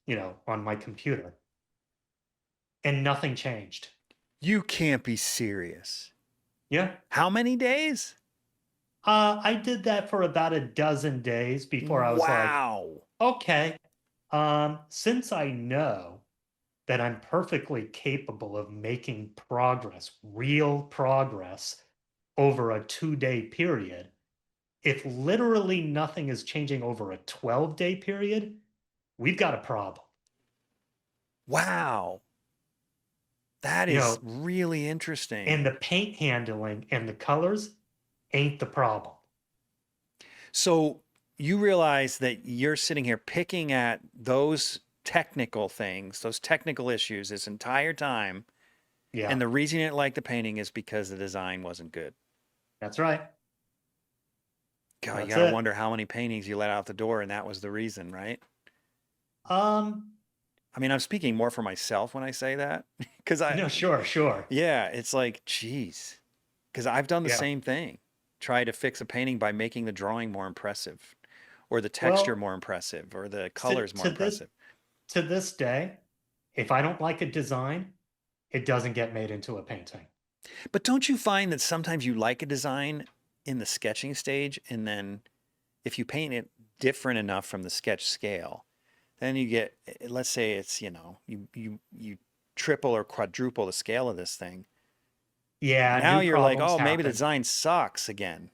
on my computer, and nothing changed. You can't be serious. Yeah. How many days? I did that for about a dozen days before I was like, Wow. okay, since I know that I'm perfectly capable of making progress, real progress over a 2-day period, if literally nothing is changing over a 12-day period, we've got a problem. Wow. That You is know, really interesting. and the paint handling and the colors ain't the problem. So you realize that you're sitting here picking at those technical things, those technical issues this entire time. Yeah, And the reason you didn't like the painting is because the design wasn't good. that's right. God, you That's got to it. wonder how many paintings you let out the door, and that was the reason, right? Um, I mean, I'm speaking more for myself when I say that, because no, sure. yeah, it's like, geez, because I've done the Yeah. same thing. Try to fix a painting by making the drawing more impressive, or the texture Well, more impressive, or the to, colors more to this impressive. to this day, if I don't like a design, it doesn't get made into a painting. But don't you find that sometimes you like a design in the sketching stage, and then if you paint it different enough from the sketch scale, then you get, let's say it's, you triple or quadruple the scale of this thing. Yeah, Now new you're like, problems oh, maybe the happen. design sucks again.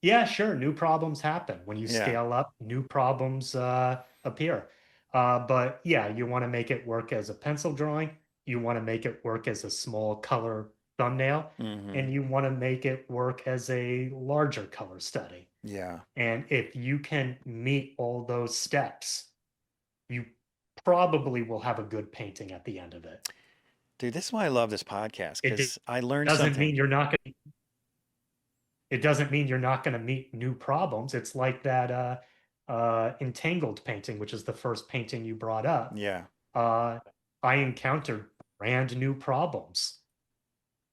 Yeah, sure, new problems happen. When you Yeah. scale up, new problems appear. But yeah, you want to make it work as a pencil drawing, you want to make it work as a small color thumbnail, Mm-hmm. and you want to make it work as a larger color study. Yeah. And if you can meet all those steps, you probably will have a good painting at the end of it. Dude, this is why I love this podcast, It because I learned doesn't something. mean you're not going it doesn't mean you're not going to meet new problems. It's like that entangled painting, which is the first painting you brought up. Yeah. I encountered brand new problems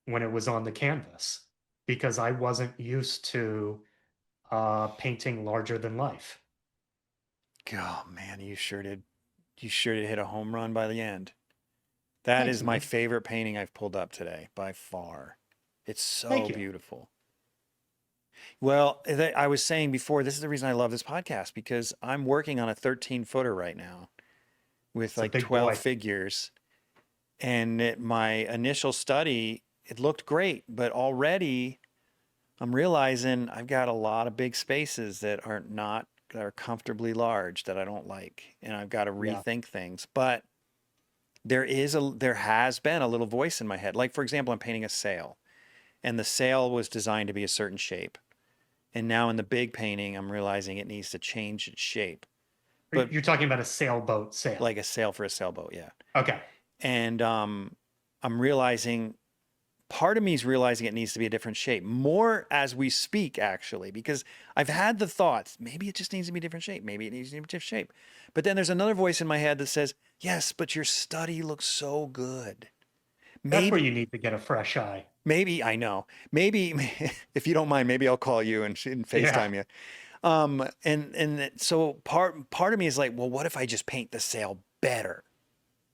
when it was on the canvas because I wasn't used to painting larger than life. Oh man, you sure did. You sure did hit a home run by the end. That Thanks, is my man. favorite painting I've pulled up today by far. It's Thank so you. beautiful. Well, I was saying before, this is the reason I love this podcast, because I'm working on a 13-footer right now with It's a like big 12 boy. figures. And my initial study, it looked great, but already I'm realizing I've got a lot of big spaces that are comfortably large that I don't like, and I've got to Yeah. rethink things. But there has been a little voice in my head. Like, for example, I'm painting a sail, and the sail was designed to be a certain shape. And now in the big painting, I'm realizing it needs to change its shape. But You're talking about a sailboat sail. like a sail for a sailboat, yeah. Okay. And I'm realizing, part of me is realizing it needs to be a different shape more as we speak, actually, because I've had the thoughts, maybe it just needs to be a different shape. Maybe it needs to be a different shape. But then there's another voice in my head that says, yes, but your study looks so good. That's where Maybe, you need to get a fresh eye. maybe, I know, maybe, if you don't mind, maybe I'll call you and FaceTime you. And so part of me is like, well, what if I just paint the sail better?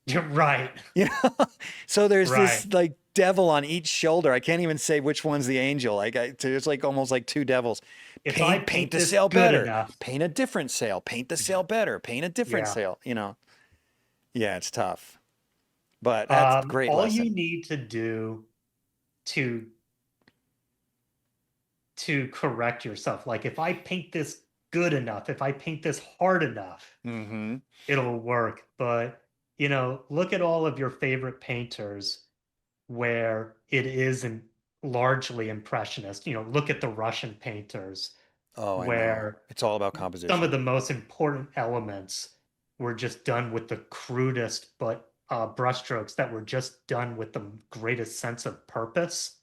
You're right. You know, so there's this Right. like devil on each shoulder. I can't even say which one's the angel. There's like almost like two devils. If I Paint the this sail good better. enough, Paint a different sail. Paint the sail better. Paint a different yeah. sail. Yeah, it's tough, but that's a great All you lesson. need to do to correct yourself, like if I paint this good enough, if I paint this hard enough, Mm-hmm. it'll work. But look at all of your favorite painters where it isn't largely impressionist. Look at the Russian painters Oh, I know. where It's all about some of composition. the most important elements were just done with the crudest but brushstrokes that were just done with the greatest sense of purpose.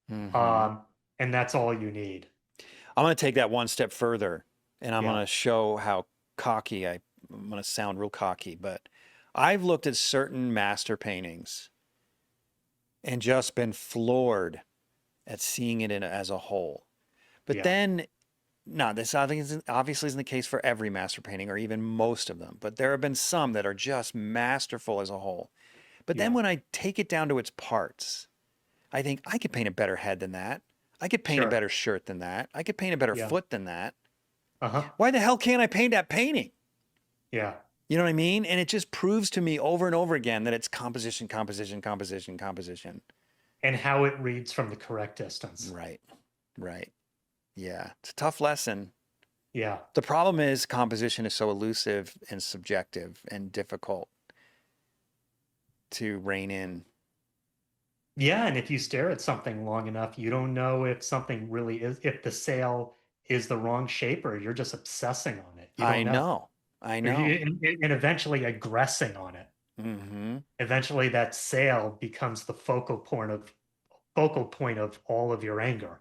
Hmm. Um, and that's all you need. I'm going to take that one step further, and I'm going Yeah, to show how cocky I'm going to sound real cocky, but I've looked at certain master paintings and just been floored at seeing it as a whole. But yeah, then, no, this obviously isn't the case for every master painting or even most of them, but there have been some that are just masterful as a whole. But then yeah, when I take it down to its parts, I think I could paint a better head than that. I could paint a sure. better shirt than that. I could paint a better Yeah, foot than that. uh-huh. Why the hell can't I paint that painting? Yeah. You know what I mean? And it just proves to me over and over again that it's composition, composition, composition, composition. And how it reads from the correct distance. Right, right. Yeah, it's a tough lesson. Yeah. The problem is composition is so elusive and subjective and difficult to rein in. Yeah, and if you stare at something long enough, you don't know if something really is, if the sail is the wrong shape or you're just obsessing on it. You I don't know. know. I Or know. and eventually aggressing on it. Mm-hmm. Eventually that sail becomes the focal point of all of your anger.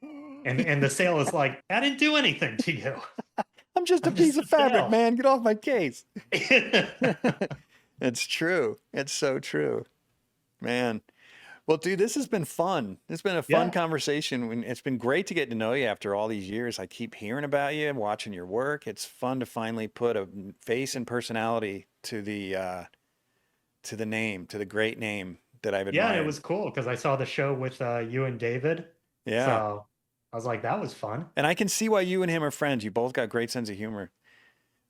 And the sail is like, I didn't do anything to you. I'm just a I'm just piece a of fabric, sail. man. Get off my case. It's true. It's so true, man. Well, dude, this has been fun. It's been a fun Yeah. conversation. It's been great to get to know you after all these years. I keep hearing about you, watching your work. It's fun to finally put a face and personality to the name, to the great name that I've Yeah, and it admired. was cool because I saw the show with you and David. Yeah. So I was like, that was fun. And I can see why you and him are friends. You both got great sense of humor.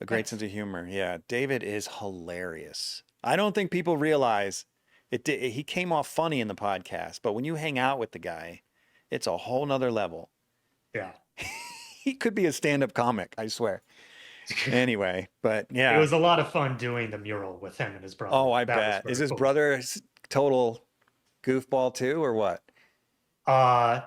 A great Thanks. sense of humor. Yeah, David is hilarious. I don't think people realize he came off funny in the podcast, but when you hang out with the guy, it's a whole nother level. Yeah. He could be a stand-up comic, I swear. Anyway, but It yeah. was a lot of fun doing the mural with him and his Oh, brother. I That was bet. Is very his cool. brother total goofball too, or what? Uh,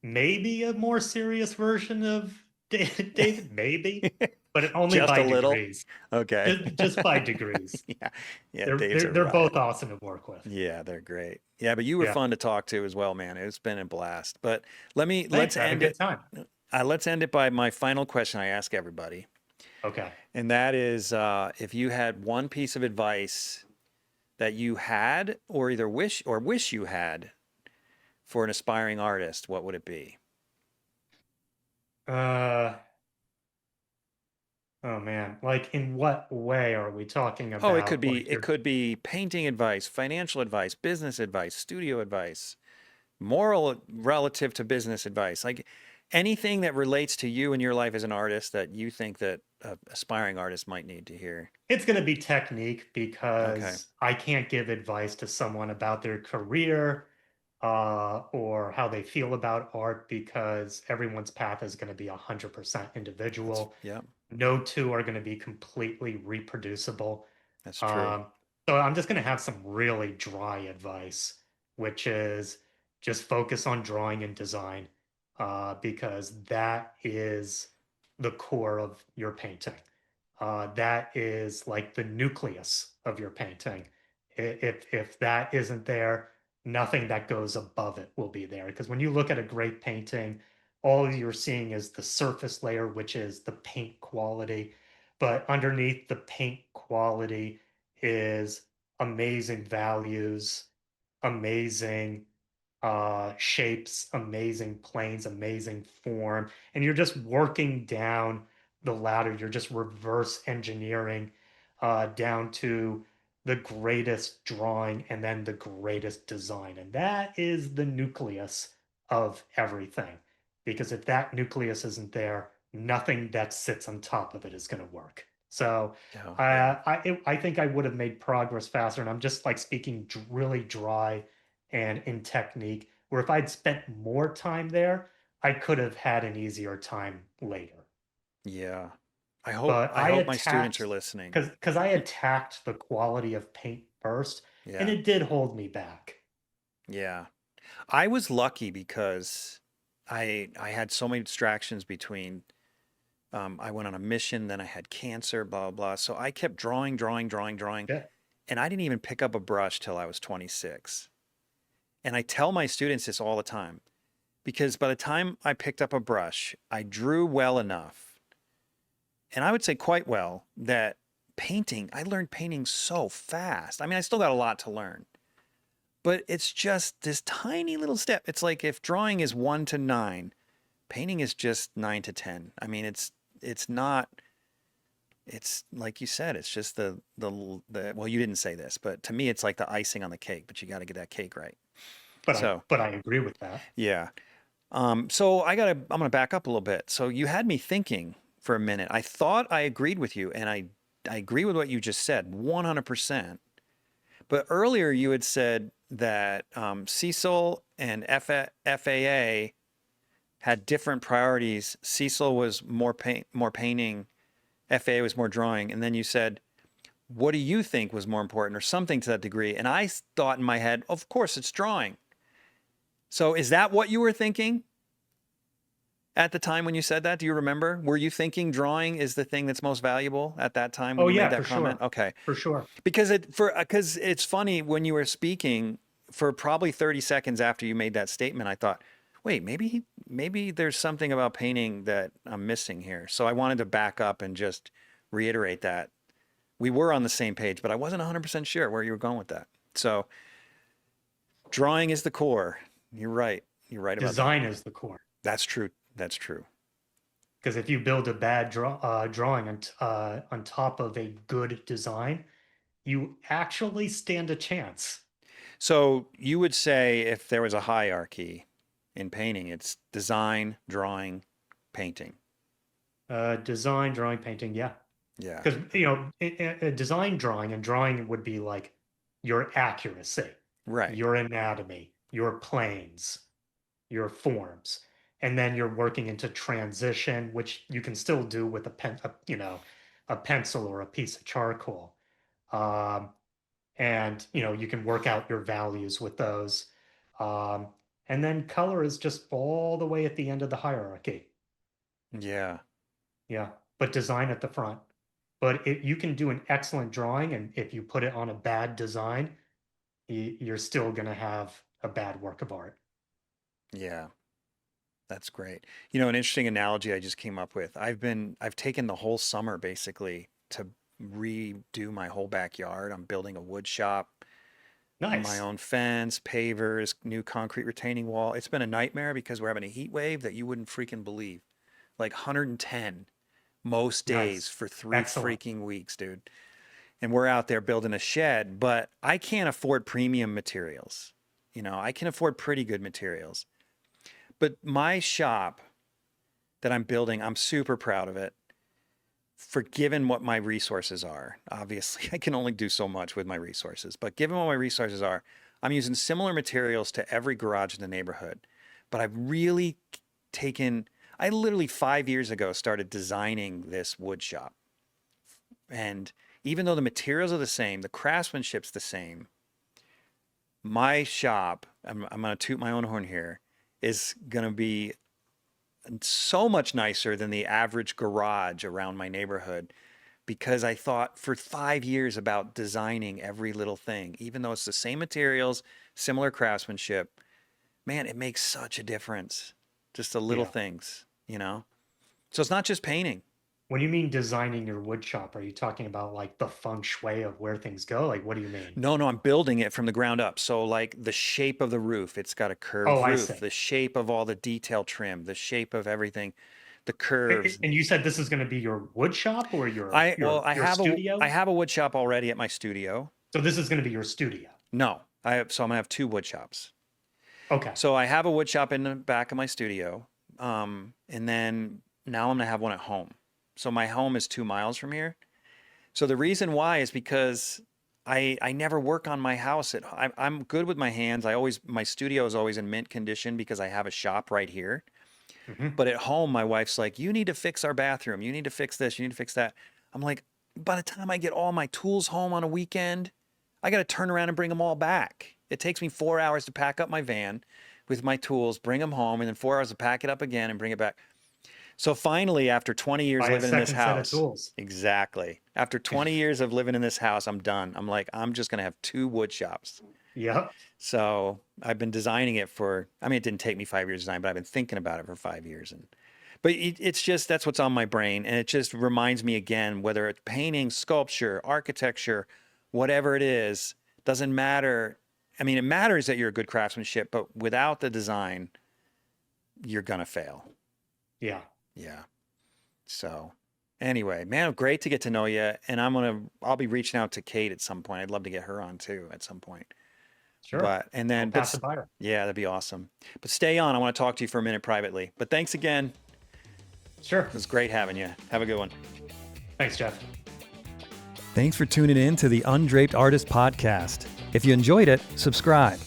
maybe a more serious version of David, maybe, but only Just by a little. degrees. Okay. Just by degrees. Yeah. Yeah, They're Dave's they're a they're both riot. awesome to work with. Yeah, they're great. Yeah, but you were Yeah. fun to talk to as well, man. It's been a blast. But Thanks. let's I had a end good it. time. Let's end it by my final question I ask everybody, Okay. and that is, if you had one piece of advice that you had, or either wish you had, for an aspiring artist, what would it be? Uh, oh man. Like in what way are we talking Oh, about? Like it could be painting advice, financial advice, business advice, studio advice, moral relative to business advice, like anything that relates to you and your life as an artist that you think that aspiring artists might need to hear. it's going to be technique Okay. because I can't give advice to someone about their career or how they feel about art because everyone's path is going to be 100% individual. Yeah, No two are going to be completely reproducible. that's true. Um, so I'm just going to have some really dry advice, which is just focus on drawing and design because that is the core of your painting. That is like the nucleus of your painting. If that isn't there, nothing that goes above it will be there. Because when you look at a great painting, all you're seeing is the surface layer, which is the paint quality. But underneath the paint quality is amazing values, amazing shapes, amazing planes, amazing form. And you're just working down the ladder. You're just reverse engineering down to the greatest drawing and then the greatest design. And that is the nucleus of everything. Because if that nucleus isn't there, nothing that sits on top of it is going to work. So Oh, yeah. I think I would have made progress faster. And I'm just like speaking really dry and in technique, where if I'd spent more time there, I could have had an easier time later. Yeah. but I hope my students are listening. because I attacked the quality of paint first, and Yeah. it did hold me back. Yeah. I was lucky because I had so many distractions between I went on a mission, then I had cancer, blah, blah, blah. So I kept drawing, Yeah. and I didn't even pick up a brush till I was 26. And I tell my students this all the time because by the time I picked up a brush, I drew well enough, and I would say quite well, that I learned painting so fast. I mean, I still got a lot to learn, but it's just this tiny little step. It's like if drawing is 1 to 9, painting is just 9 to 10. I mean, it's not, it's like you said, it's just well, you didn't say this, but to me, it's like the icing on the cake, but you got to get that cake right. But I agree with that. Yeah. So I'm going to back up a little bit. So you had me thinking for a minute. I thought I agreed with you, and I agree with what you just said, 100%. But earlier you had said that Cecil and FAA had different priorities. Cecil was more painting, FAA was more drawing. And then you said, what do you think was more important, or something to that degree? And I thought in my head, of course, it's drawing. So is that what you were thinking at the time when you said that? Do you remember? Were you thinking drawing is the thing that's most valuable at that time when Oh you yeah, made that for comment? sure. Okay. For sure. Because it's funny, when you were speaking for probably 30 seconds after you made that statement, I thought, wait, maybe there's something about painting that I'm missing here. So I wanted to back up and just reiterate that we were on the same page, but I wasn't 100% sure where you were going with that. So drawing is the core. You're right. You're right about that. Design is the core. That's true. That's true. Because if you build a bad drawing on top of a good design, you actually stand a chance. So you would say if there was a hierarchy in painting, it's design, drawing, painting. Design, drawing, painting, yeah. Yeah. Because a design drawing, and drawing would be like your accuracy, Right. your anatomy, your planes, your forms, and then you're working into transition, which you can still do with a pencil or a piece of charcoal. Um, and you can work out your values with those. Um, and then color is just all the way at the end of the hierarchy. Yeah. Yeah, but design at the front. But you can do an excellent drawing, and if you put it on a bad design, you're still going to have a bad work of art. Yeah. That's great. You know, an interesting analogy I just came up with. I've taken the whole summer basically to redo my whole backyard. I'm building a wood shop, my Nice. own fence, pavers, new concrete retaining wall. It's been a nightmare because we're having a heat wave that you wouldn't freaking believe. Like 110 most days Nice. for 3 Excellent. freaking weeks, dude. And we're out there building a shed, but I can't afford premium materials. You know, I can afford pretty good materials. But my shop that I'm building, I'm super proud of it. For given what my resources are, obviously I can only do so much with my resources, but given what my resources are, I'm using similar materials to every garage in the neighborhood. But I've really I literally 5 years ago started designing this wood shop. And even though the materials are the same, the craftsmanship's the same, my shop, I'm going to toot my own horn here, is going to be so much nicer than the average garage around my neighborhood, because I thought for 5 years about designing every little thing, even though it's the same materials, similar craftsmanship. Man, it makes such a difference. Just the little Yeah. things, So it's not just painting. When you mean designing your wood shop, are you talking about like the feng shui of where things go? Like, what do you mean? No, I'm building it from the ground up. So like the shape of the roof, it's got a curved Oh, I roof, see. the shape of all the detail trim, the shape of everything, the curves. And you said this is going to be your wood shop or your I your studio? have a wood shop already at my studio. So this is going to be your studio. No, I'm gonna have 2 wood shops. Okay. So I have a wood shop in the back of my studio, and then now I'm gonna have one at home. So my home is 2 miles from here. So the reason why is because I never work on my house I'm good with my hands. My studio is always in mint condition because I have a shop right here. But at home, my wife's like, you need to fix our bathroom. You need to fix this. You need to fix that. I'm like, by the time I get all my tools home on a weekend, I got to turn around and bring them all back. It takes me 4 hours to pack up my van with my tools, bring them home, and then 4 hours to pack it up again and bring it back. So finally, after 20 years Buy a living in this second set of house, tools. exactly. After 20 years of living in this house, I'm done. I'm like, I'm just going to have 2 wood shops. Yep. So I've been designing it for, I mean, it didn't take me 5 years to design, but I've been thinking about it for 5 years. But it's just, that's what's on my brain. And it just reminds me again, whether it's painting, sculpture, architecture, whatever it is, doesn't matter. I mean, it matters that you're a good craftsmanship, but without the design, you're going to fail. Yeah. Yeah. So anyway, man, great to get to know you. And I'll be reaching out to Kate at some point. I'd love to get her on too at some point. Sure. But, and then, I'll pass it by her. yeah, that'd be awesome. But stay on. I want to talk to you for a minute privately. But thanks again. Sure. It was great having you. Have a good one. Thanks, Jeff. Thanks for tuning in to the Undraped Artist Podcast. If you enjoyed it, subscribe.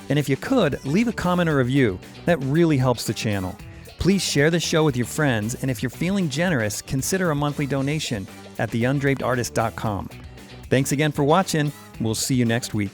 And if you could, leave a comment or review. That really helps the channel. Please share the show with your friends, and if you're feeling generous, consider a monthly donation at theundrapedartist.com. Thanks again for watching. We'll see you next week.